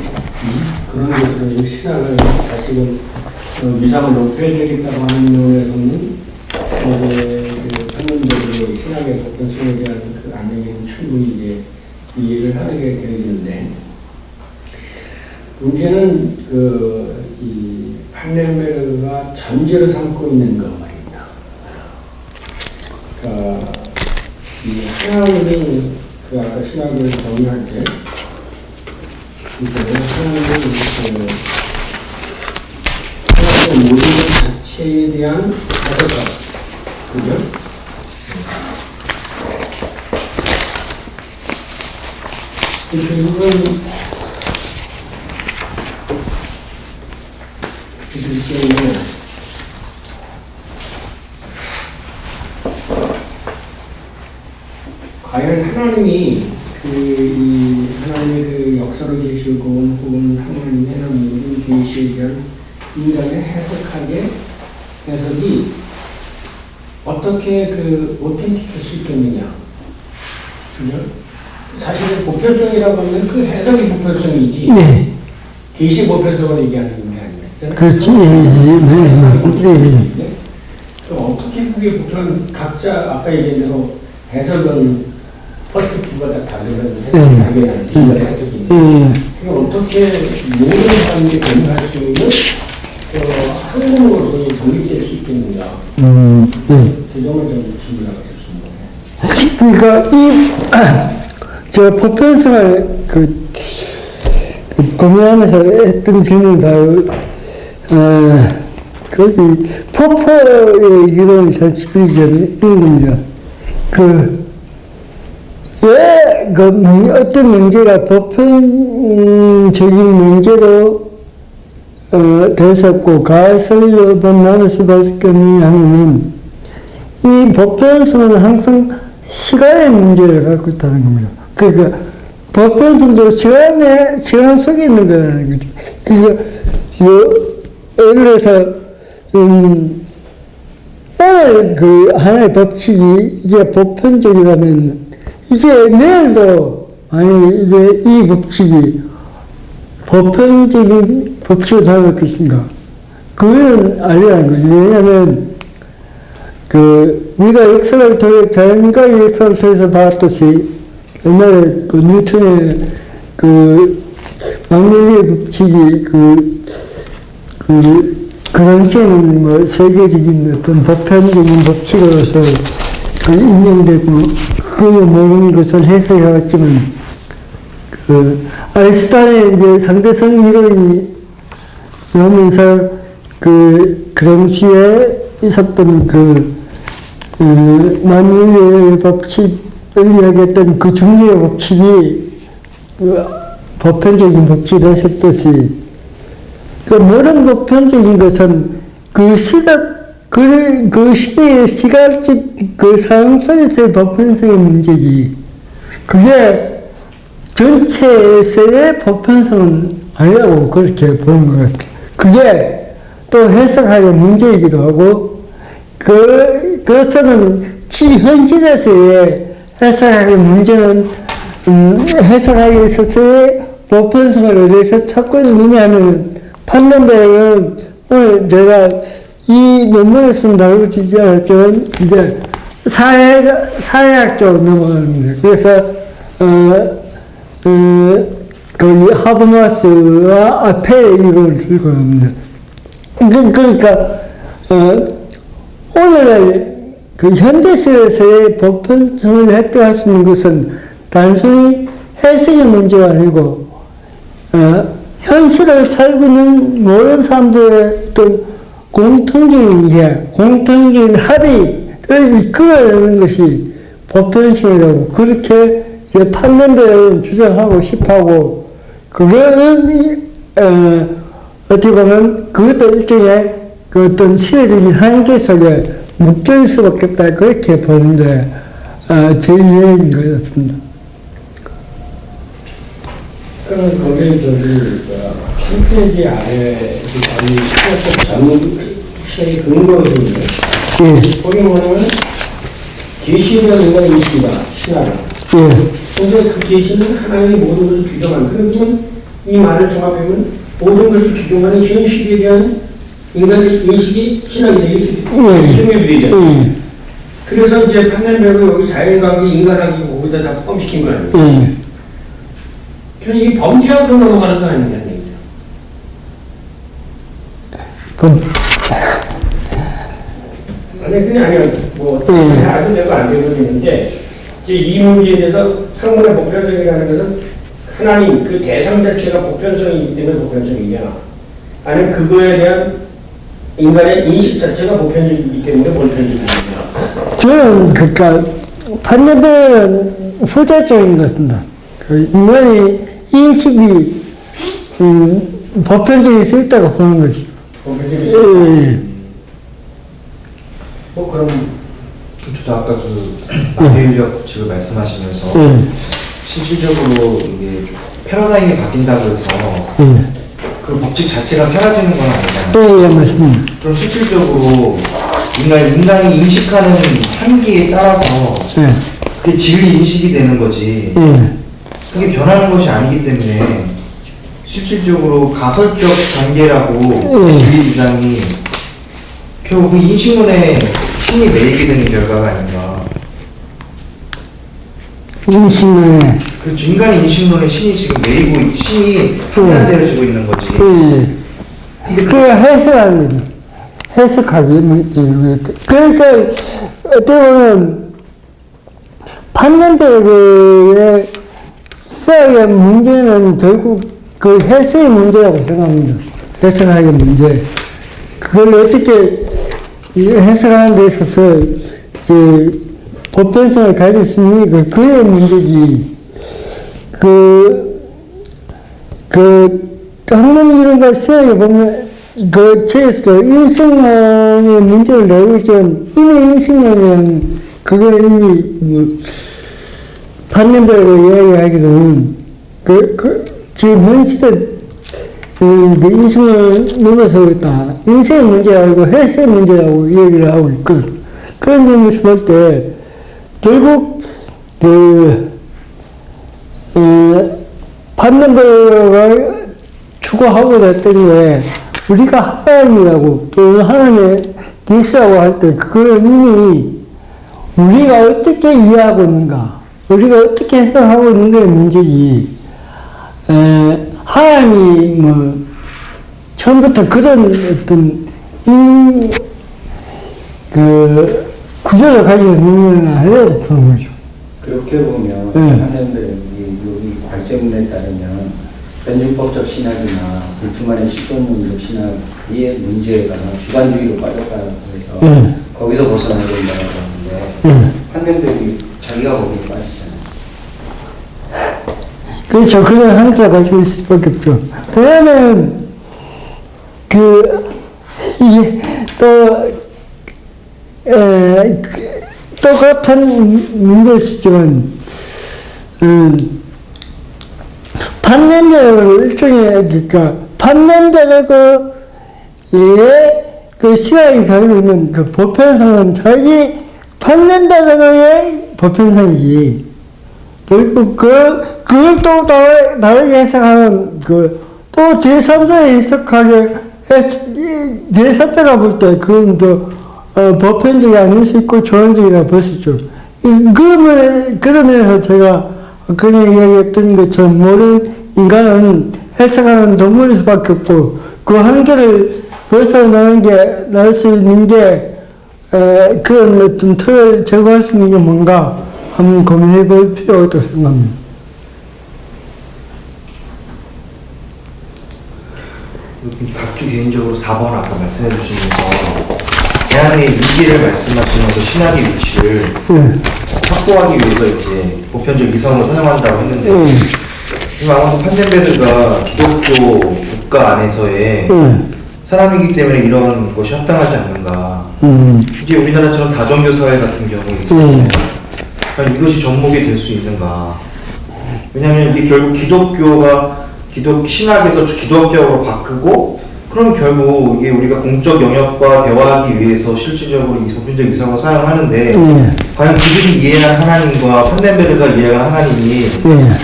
그런 것으로 신앙을 다시금 위상을 높여야 되겠다고 하는 면에서는 판넬베르의 신앙의 보편성에 대한 그 안에는 충분히 이제 이해를 하게 되는데, 문제는 이 판넬베르가 전제로 삼고 있는 것 말입니다. 그러니까 이 하나님이 아까 신학을 정의할 때 하나님의 모든 것 자체에 대한 해석과, 그죠? 결국은 과연 하나님이 이 하나님의 그 역사를 계시고 혹은 하나님의 모든 계시에 대한 인간의 해석이 어떻게 오텐틱할 수 있겠느냐? 그죠? 사실은 보편성이라고 하면 그 해석이 보편성이지. 네. 계시 보편성을 얘기하는 게 아니에요. 그렇지. 네. 그럼 어떻게 그게 보편 각자 아까 얘기한 대로 해석은 퍼스펙티브가 다 다르면 당연한 인간의 해석이 있는데 그게 어떻게 모든 사람들이 공유할 수 있는 한국으로 정립될 수 있겠는가? 그 점을 좀 질문하고 싶습니다. 그러니까 저 보편성을 고민하면서 했던 질문이 바로 포퍼의 이론을 잘 짚기 전에 이런 겁니다. 왜 어떤 문제가 보편적인 문제로 됐었고 가설로 나눌 수밖에 없느냐 하면은 이 보편성은 항상 시간의 문제를 갖고 있다는 겁니다. 그러니까 보편성도 시간 속에 있는 거라는 거죠. 그러니까 예를 들어서 오늘 하나의 법칙이 이게 보편적이라면 이게 내일도 이게 이 법칙이 보편적인 법칙으로 나올 것인가? 그건 아니라는 거죠. 왜냐하면 우리가 역사를 통해 자연과의 역사를 통해서 봤듯이 옛날에 뉴턴의 magnetic 법칙이 그 당시에는 세계적인 어떤 보편적인 법칙으로서 인정되고 그걸 모르는 것을 해석해왔지만 아인슈타인의 이제 상대성 이론이 나오면서 그 당시에 있었던 만유의 법칙을 이야기했던 그 중리의 법칙이 보편적인 법칙이 됐었듯이 모든 보편적인 것은 그 시대의 시각적 상황 속에서의 보편성의 문제지. 그게 전체에서의 보편성은 아니라고 그렇게 보는 것 같아요. 그게 또 해석하기 문제이기도 하고, 그렇다면 현실에서의 해석하기 문제는, 해석하기 있어서의 보편성을 어디서 찾고 있느냐 하면, 판넬베르는 오늘 제가 이 논문에서는 다루지 않았지만, 이제 사회학 쪽으로 넘어갑니다. 그래서, 거기 하버마스와 앞에 이걸 들고 갑니다. 그러니까, 오늘날 현대사에서의 보편성을 획득할 수 있는 것은 단순히 해석의 문제가 아니고, 현실을 살고 있는 모든 사람들의 어떤 공통적인 이해, 공통적인 합의를 이끌어내는 것이 보편성이라고 그렇게 판넬배를 주장하고 싶어하고, 그거는, 어떻게 보면 그것도 일종의 그 어떤 시대적인 한계 속에 묶일 수밖에 없다. 그렇게 보는데, 제 인생인 것 같습니다. 그럼 거기 한 페이지 아래 그 전문 시의 근거가 있는데 예. 거기 뭐냐면 계시라는 건 있습니다. 신하가. 예. 근데 그 계시는 하나님의 모든 것을 규정하는 그러면 이 말을 종합하면 모든 것을 규정하는 현 시대에 대한 인간의 인식이 신학이 되게 규정이 되죠. 그래서 이제 판넬배고 여기 자연과학이 인간학이 거기다 다 포함시킨 거 아니에요. 그래서 이 범죄학으로 넘어가는 거 아니냐는 얘기죠. 아니, 그게 아니야. 뭐, 아주 내가 안 되고 있는데, 이제 이 문제에 대해서 학문의 보편성이라는 것은 하나님, 그 대상 자체가 보편성이기 때문에 보편성이냐. 아니면 그거에 대한 인간의 인식 자체가 보편적이기 때문에 보편적이냐. 저는, 그니까, 판넬배는 후자적인 것 같습니다. 그 인간의 인식이, 보편적일 수 있다고 보는 거지. 보편적일 수 있다. 예. 뭐, 그럼. 저도 아까 그 마비인력 법칙을 말씀하시면서 실질적으로 이게 패러다임이 바뀐다고 해서 그 법칙 자체가 사라지는 건 아니잖아요. 예, 맞습니다. 그럼 실질적으로 인간이 인식하는 한계에 따라서 그게 진리 인식이 되는 거지. 그게 변하는 것이 아니기 때문에 실질적으로 가설적 단계라고 진리 주장이 결국 그 인식론에 신이 매이게 되는 결과가 아닌가. 인식론에. 그렇죠. 인간의 인식론에 신이 지금 매이고 신이 판단되어지고 있는 거지. 근데 그걸 해석하는 거죠. 해석하기. 그러니까 어떻게 보면 판넬배의 수학의 문제는 결국 그 해석의 문제라고 생각합니다. 해석하기 문제. 그걸 어떻게 해석하는 데 있어서 이제 보편성을 가질 수 있는 그의 문제지. 학문이론과 시학에 보면 그 책에서도 인식론의 문제를 내고 있지만 이미 인식론은 그거 이미 뭐 판넬배로 이야기하기는 지금 현 시대 인생을 넘어서고 있다. 인생의 문제라고 해석의 문제라고 얘기를 하고 있거든. 그런 점에서 볼 때, 결국, 판넬배가 추구하고자 했던 게, 우리가 하나님이라고, 또는 하나님의 계시라고 할 때, 그건 이미 우리가 어떻게 이해하고 있는가, 우리가 어떻게 해석하고 있는가의 문제지, 하나님이 뭐 처음부터 그런 어떤 구조를 가지고 있는 건 아니라고 보는 거죠. 그렇게 보면 하나님들이 여기 관점에 따르면 변증법적 신학이나 불투만의 실존론적 신학의 문제가 주관주의로 빠졌다고 해서 거기서 벗어나야 된다고 하는데 하나님들이 자기가 거기에 빠지잖아요. 그렇죠. 그런 한계를 가지고 있을 수밖에 없죠. 그러면, 이게 똑같은 문제일 수 있지만, 판넬배를 일종의, 판넬배가 그 시각이 가지고 있는 그 보편성은 자기 판넬배의 보편성이지. 결국 그걸 또 다르게 해석하는 또 제3자에 해석하게 제3자가 볼 때 그건 또 보편적이 아닐 수 있고 조언적이라고 볼 수 있죠. 그러면서 제가 그냥 이야기했던 것처럼 모든 인간은 해석하는 동물일 수밖에 없고 그 한계를 벗어나올 수 있는 게 그런 어떤 틀을 제거할 수 있는 게 뭔가 한번 고민해 볼 필요가 있다고 생각합니다. 각주 개인적으로 4번 아까 말씀해 주시면서 대안의 위기를 말씀하시면서 신학의 위치를 확보하기 위해서 이제 보편적 이성을 사용한다고 했는데 지금 아무래도 판덴베르가 기독교 국가 안에서의 사람이기 때문에 이런 것이 합당하지 않는가. 이제 우리나라처럼 다종교 사회 같은 경우에 있어요. 과연 이것이 접목이 될 수 있는가. 왜냐하면 이게 결국 기독교가 신학에서 기독교로 바꾸고 그럼 결국 이게 우리가 공적 영역과 대화하기 위해서 실질적으로 이 보편적 이성을 사용하는데 과연 그들이 이해한 하나님과 판덴베르가 이해한 하나님이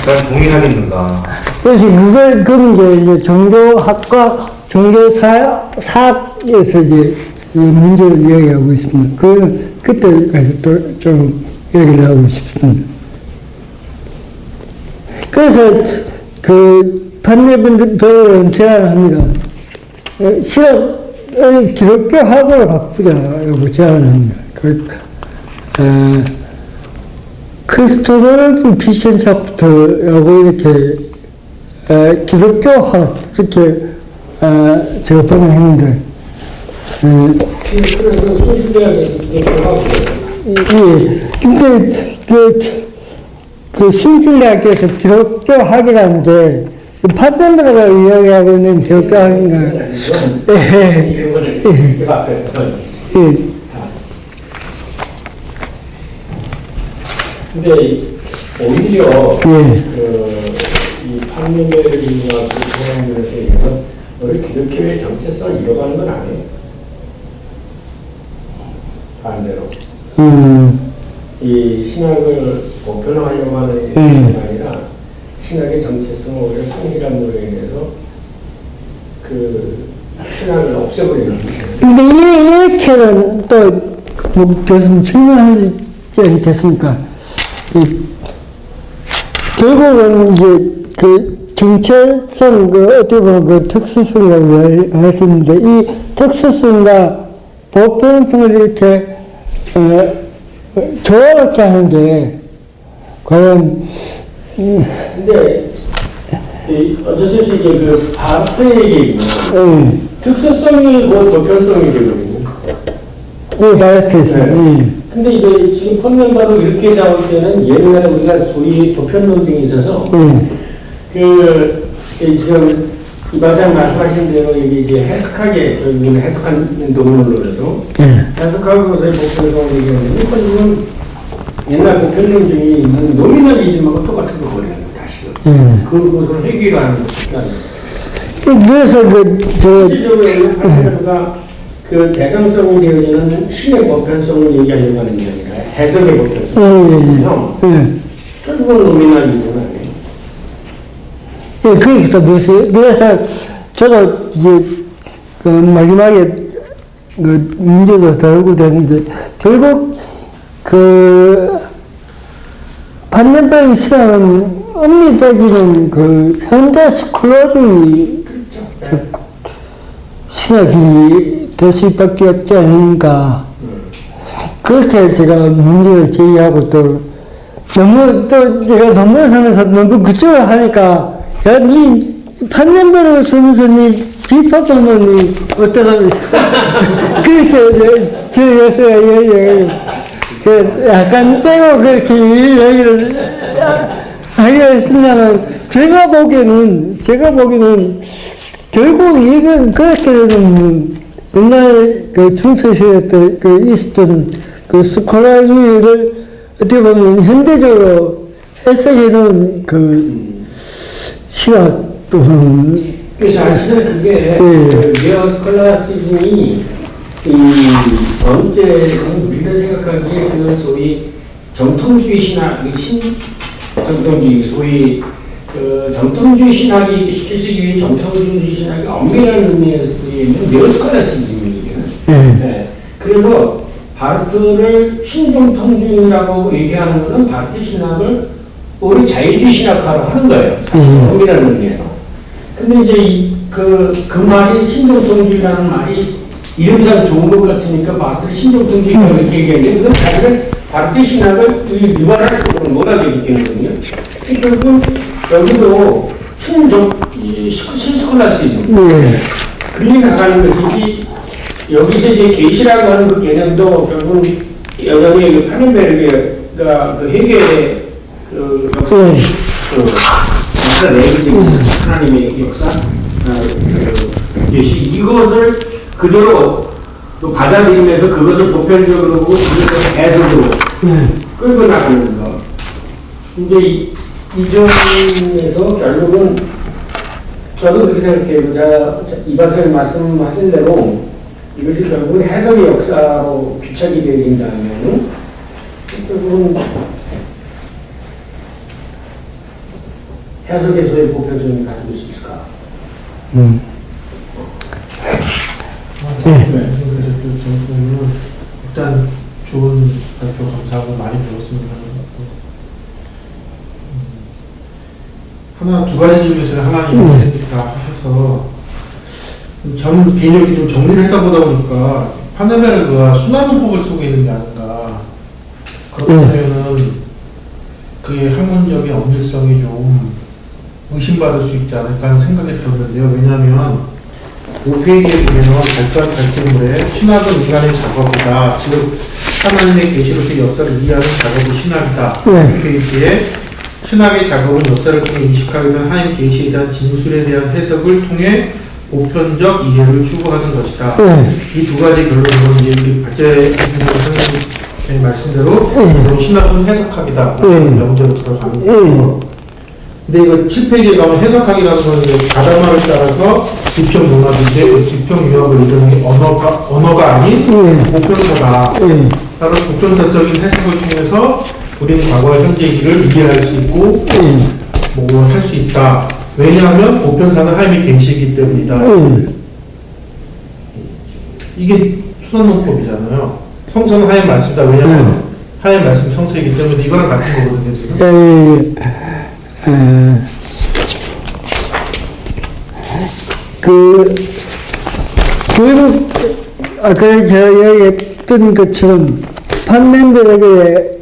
과연 동일하겠는가. 그래서 그건 이제 종교학과 종교사학에서 이제 이 문제를 이야기하고 있습니다. 그때까지 또 좀 얘기를 하고 싶습니다. 그래서 판덴베르는 제안합니다. 실험을 기독교학으로 바꾸자라고 제안합니다. 크리스토로르 비센샤프트라고 이렇게 기독교학 이렇게 제가 번역했는데 그래서 소수대학에서 기독교하고 예. 근데 그 신실대학교에서 기독교학이라는 게 판덴베르가 이야기하고 있는 기독교학인가? 이거는 그 앞에 예. 근데 오히려 예. 이 판덴베르가 그 사람들에 대해서 우리 기독교의 정체성을 잃어가는 건 아니에요. 반대로 이 신학을 보편화하려고 하는 게 아니라 신학의 정체성을 오히려 상실한 노력에 대해서 그 신학을 없애버리는 거예요. 근데 이렇게는 또 뭐 교수님 설명하지 않겠습니까? 결국은 이제 그 정체성, 어떻게 보면 그 특수성이라고 했습니다. 이 특수성과 보편성을 이렇게, 조화롭게 하는 게, 과연, 근데, 어쩌서 이제 그 바르트의 얘기는 특수성이 곧 보편성이 되거든요. 네, 바르트에서. 근데 이제 지금 펀మెం바로 이렇게 잡을 때는 옛날에 우리가 소위 보편론등이 있어서 지금 이 과장 말씀하신 대로 이게 해석하게 결국은 해석하는 논문으로도 해석하고서의 보편성을 얘기하는데 이건 지금 옛날 보편론 중에 있는 노미널리즘하고 똑같은 거 버리는 거다 지금. 그것을 회귀하는 것이다. 그래서 실질적으로 판멘바가 그 대정성이 되어지는 신의 보편성을 얘기하려고 하는 게 아니라 해석의 보편성. 결국은 노미널리즘은 아니에요. 예, 그러니까 그래서 저도 이제 그 마지막에 그 문제도 다루고 되는데 결국 그 판덴베르 시간은 엄밀히 따지면 그 현대 스콜라주의 신학이 될 수밖에 없지 않은가. 그렇게 제가 문제를 제기하고 또 제가 논문을 너무 그쪽을 하니까 야, 니 판덴베르 쓰면서 니 비판하면 어떡하겠어. 그렇게 제가 약간 빼고 그렇게 얘기를 하기가 했으면은 제가 보기에는 결국 이건 그렇게 되면 옛날 그 중세시대 때 있었던 그 스콜라주의를 어떻게 보면 현대적으로 해석해놓은 시각 또는 그래서 사실은 그게 네오 스콜라시즘이 언제는 우리가 생각하기에 그 소위 정통주의 신학, 정통주의, 소위 그 정통주의 신학이 시키기 위해 정통주의 신학이 엄밀한 의미에서 있는 네오 스콜라시즘이에요. 네. 그래서 바르트를 신정통주의라고 얘기하는 것은 바르트 신학을 우리 자유주의 신학화로 하는 거예요. 엄밀한 의미에서. 근데 이제 그 말이 신정통주의라는 말이 이름상 좋은 것 같으니까 바르트를 신정통주의라고 이렇게 얘기했는데 그건 자기는 바르트 신학을 유발할 쪽으로 몰아주기 때문이거든요. 결국 여기도 신스콜라시즘 그렇게 나가는 것이지 여기서 이제 계시라고 하는 그 개념도 결국 여전히 판덴베르의 그러니까 그 회개의 그 역사, 예. 그 역사 내부적인 하나님의 역사, 그 계시 이것을 그대로 또 받아들이면서 그것을 보편적으로 보고 그것을 해석으로 끌고 나가는 거. 이제 이 점에서 결국은 저도 그렇게 생각해요. 이 박사님 말씀하신 대로 이것이 결국은 해석의 역사로 귀착이 되어진다면 결국은 해석에서의 보편성이 가지고 있을까? 네. 그래서 또 저는 일단 좋은 발표 감사하고 많이 배웠습니다. 하나 두 가지 중에서 하나님이 다 하셔서 저는 개인적으로 좀 정리를 했다 보다 보니까 판넬베르그가 순환문법을 쓰고 있는 게 아닌가. 그렇다면은 그의 학문적인 엄밀성이 좀 의심받을 수 있지 않을까 하는 생각이 들었는데요. 왜냐하면 5페이지에 보면 발전 발표물에 신학은 인간의 작업이다. 즉 하나님의 계시로서의 역사를 이해하는 작업이 신학이다. 5페이지에 신학의 작업은 역사를 통해 인식하게 된 하나님 계시에 대한 진술에 대한 해석을 통해 보편적 이해를 추구하는 것이다. 이 두 가지 결론은 이제 우리 박재 선생님의 말씀대로 신학은 해석학이다. 명제로 들어가는 거죠. 근데 이거 7페이지에 가면 해석학이라는 거는 가다마를 따라서 지평 문화인데 지평 융합을 이루는 게 언어가 아닌 보편사다. 따라서 보편사적인 해석을 통해서 우리는 과거와 현재의 일을 이해할 수 있고 뭐 할 수 있다. 왜냐하면 보편사는 하나님의 계시이기 때문이다. 이게 순환문법이잖아요. 성서는 하나님 말씀이다. 왜냐하면 하나님 말씀 성서이기 때문에 이거랑 같은 거거든요. 지금. 결국, 아까 제가 얘기했던 것처럼, 판넬베르그의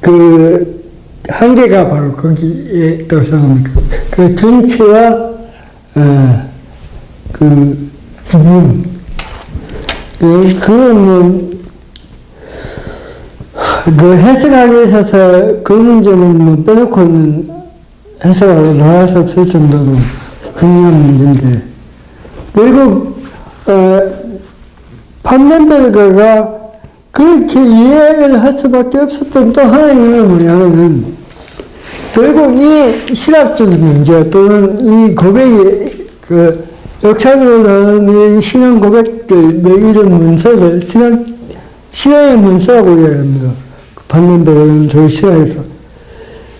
그 한계가 바로 거기에 있다고 생각합니다. 그 전체와, 그 부분. 그거는, 그 해석하기 있어서 그 문제는 뭐 빼놓고는 해석하고 나갈 수 없을 정도로 중요한 문제인데, 결국, 판넬베르그가 그렇게 이해를 할 수밖에 없었던 또 하나의 이유는 뭐냐면은, 결국 이 신학적인 문제 또는 이 고백이, 그, 역사적으로 나오는 이 신앙 고백들, 뭐 이런 문서를 신앙의 문서라고 이야기합니다. 판넬베르그는 저희 신앙에서.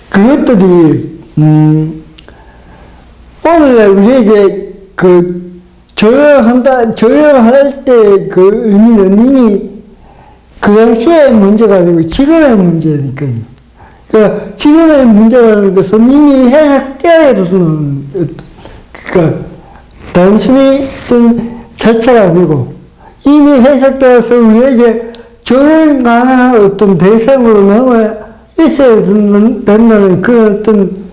그것들이, 오늘날 우리에게 조여할 때 그 의미는 이미 그 당시의 문제가 아니고 지금의 문제니까요. 그러니까 지금의 문제라는 것은 이미 해석되어야 되는, 그러니까 단순히 어떤 자체가 아니고 이미 해석되어서 우리에게 조율 가능한 어떤 대상으로 남아 있어야 된다는 그런 어떤,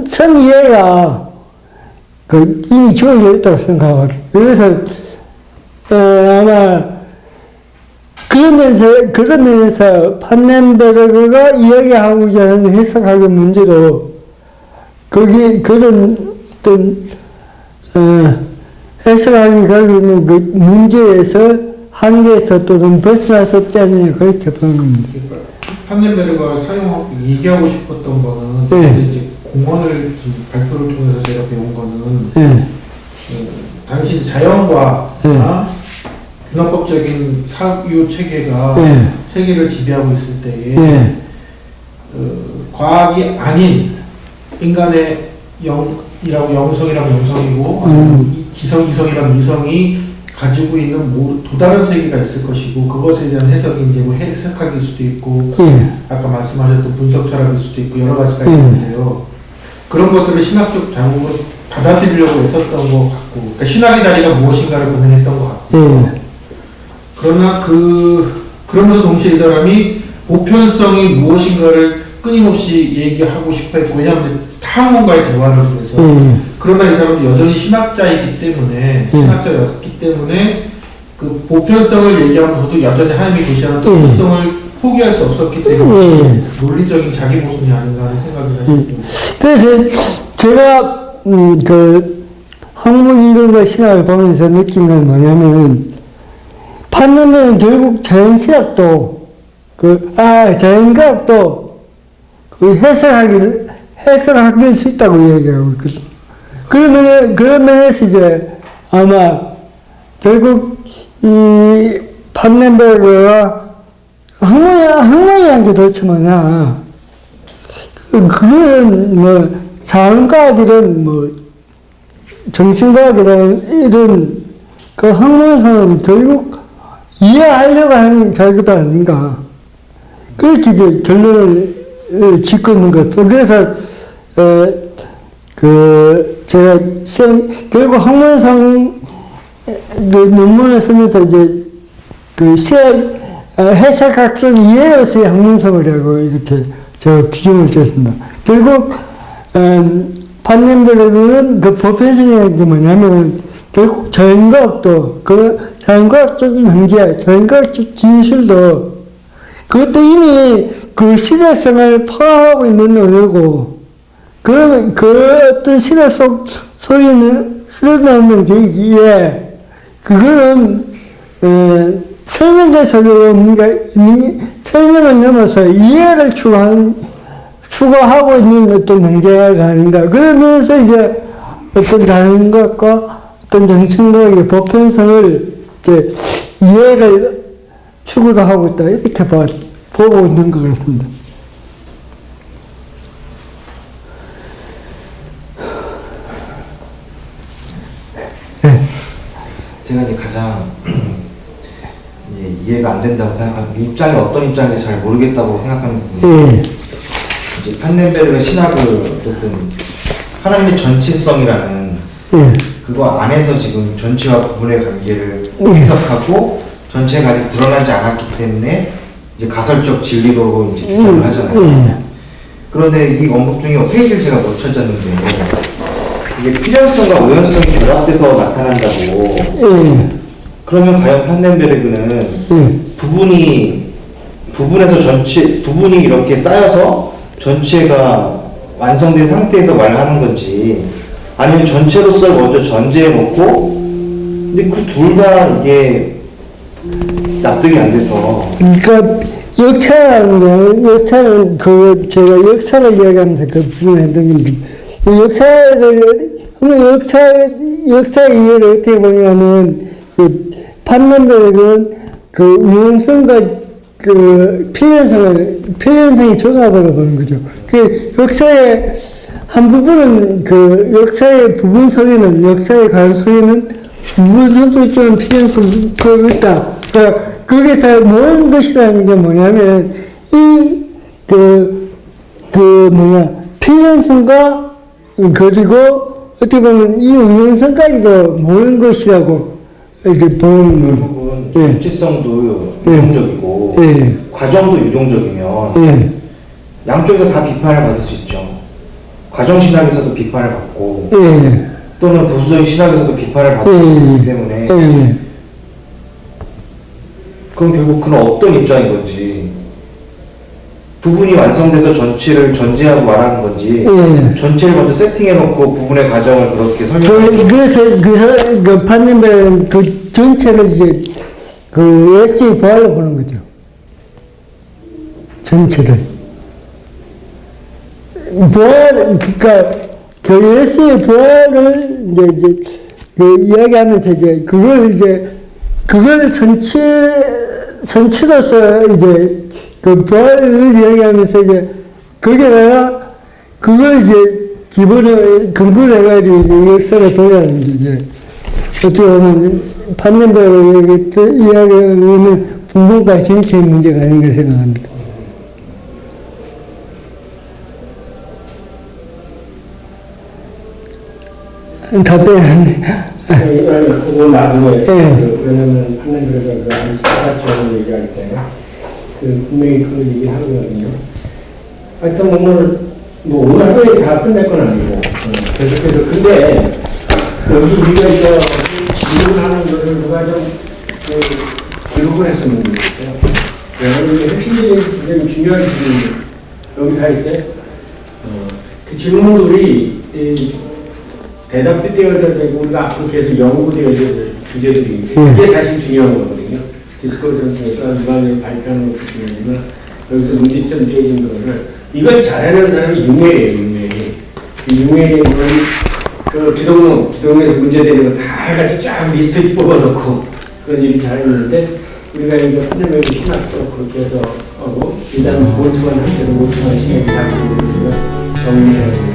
선 이해가 이미 주어져 있다고 생각하거든요. 그래서, 아마, 그러면서 판넬베르그가 이야기하고자 하는 해석학의 문제로, 그런 어떤, 해석학이 가지고 있는 그 문제에서, 한계에서 또는 벗어날 수 없지 않느냐, 그렇게 보는 겁니다. 판넬베르그가 얘기하고 싶었던 거는, 이제 공원을 발표를 통해서 제가 배운 거는, 당시 자연과 균형법적인 사유 체계가 세계를 지배하고 있을 때에 과학이 아닌 인간의 영성이라면 영성이고 지성, 이성이 가지고 있는 또 다른 세계가 있을 것이고 그것에 대한 해석이 이제 뭐 해석학일 수도 있고 아까 말씀하셨던 분석 철학일 수도 있고 여러 가지가 있는데요. 그런 것들을 신학적 자극으로 받아들이려고 애썼던 것 같고, 그러니까 신학의 자리가 무엇인가를 고민했던 것 같고, 그러나 그러면서 동시에 이 사람이 보편성이 무엇인가를 끊임없이 얘기하고 싶어 했고, 왜냐하면 타원과의 대화를 통해서, 그러나 이 사람은 여전히 신학자이기 때문에, 신학자였기 때문에, 그 보편성을 얘기하면서도 여전히 하나님이 계시는 보편성을 포기할 수 없었기 때문에 논리적인 자기 모순이 아닌가 하는 생각이 듭니다. 그래서 제가 그 학문 이론과 신학을 보면서 느낀 건 뭐냐면 판단은 결국 자연시학도 자연과학도 그 해설할 수 있다고 얘기하고 있거든. 그러면서 이제 아마 결국 이 판넨베르가 학문이란 게 도대체 뭐냐. 그건 뭐 자연과학이든 뭐 정신과학이든 이런 그 학문성은 결국 이해하려고 하는 자기도 아닌가. 그렇게 이제 결론을 짓고 있는 것. 그래서 제가 결국 학문성 그 논문을 쓰면서 이제 해석학적 이해로서의 학문성이라고 이렇게 제가 규정을 지었습니다. 결국 판넨베르그는 그 보편성이라는 게 뭐냐면 결국 자연과학도 그 자연과학적인 현재, 자연과학적 진술도 그것도 이미 그 시대성을 포함하고 있는 언어고 그 어떤 시대 속에는 쓰여나오는 게이기에 그거는 설명대석으로 설명을 넘어서 이해를 추구하고 있는 어떤 문제가 아닌가. 그러면서 이제 어떤 자연과학과 어떤 정신과학의 보편성을 이제 이해를 추구를 하고 있다. 이렇게 보고 있는 것 같습니다. 제가 이제 가장 이해가 안 된다고 생각하는 입장이 어떤 입장인지 잘 모르겠다고 생각하는 부분이 이제 판넨베르가 신학을 어쨌든 하나님의 전치성이라는 그거 안에서 지금 전체와 부분의 관계를 해석하고 전체가 아직 드러나지 않았기 때문에 이제 가설적 진리로 이제 주장을 하잖아요. 그런데 이 언급 중에 페이지를 제가 못 찾았는데 이게 필연성과 우연성이 결합돼서 나타난다고. 그러면 과연 판넨베르그는 부분이 이렇게 쌓여서 전체가 완성된 상태에서 말하는 건지 아니면 전체로서 먼저 전제해 놓고 근데 그 둘 다 이게 납득이 안 돼서. 그러니까 역사는 제가 역사를 이야기하면서 그 부분을 했던 건데 역사 이해를 어떻게 보냐면 판넨베르그는 그 우연성과 그 필연성이 조합으로 보는 거죠. 그 역사의 한 부분은 그 역사의 부분 속에는 역사의 과정 속에는 부분도 있지만 필연성도 있다. 그러니까 거기서 모든 것이라는 게 뭐냐면 필연성과 그리고 어떻게 보면 이 우연성까지도 모든 것이라고 이렇게 보는 거예요. 결국은 전치성도 유동적이고 과정도 유동적이면 양쪽에서 다 비판을 받을 수 있죠. 과정신학에서도 비판을 받고 또는 보수적인 신학에서도 비판을 받을 수 있기 때문에 그럼 결국 그는 어떤 입장인 건지 부분이 완성돼서 전체를 전제하고 말하는 건지 전체를 먼저 세팅해놓고 부분의 과정을 그렇게 설명하는 그래서 그 판넨베르는 그 전체를 이제 그 예수의 부활로 보는 거죠. 전체를. 그러니까 그 예수의 부활을 이제 그 이야기하면서 이제 그걸 선치로서 이제 그 부활을 이야기하면서 이제 거기다가 그걸 이제 근거로 해가지고 이제 역사를 돌아가는 게 이제 어떻게 보면 판넨베르가 이야기하는 분분과 정치의 문제가 아닌가 생각합니다. 답변하네. 그거 나중에 왜냐면 판넬베르가 그 안시사처럼 얘기할 때 그 분명히 그 얘기를 하거든요. 하여튼 뭐 오늘 하루에 다 끝낼 건 아니고 계속해서 근데 여기 우리가 이제 질문하는 것을 누가 좀 기록을 했었는 게 있어요. 여러분이 핵심적인 굉장히 중요한 질문 여기 다 있어요. 그 질문들이 대답이 되어야 되고 우리가 앞으로 계속 연구되어야 될 주제들이 그게 사실 중요한 거거든요. 디스커션에서 이번에 발표하는 것도 중요하지만 여기서 문제점 되어진 거를 이걸 잘하는 사람이 유명해요. 유명해는 그 기동에서 문제되는 거 다 해가지고 쫙 리스트 뽑아놓고 그런 일이 잘했는데 우리가 이제 판넬을 신학도 그렇게 해서 하고 일단 몰트만 할 때는 몰트만 신학이 다 정리해야 되고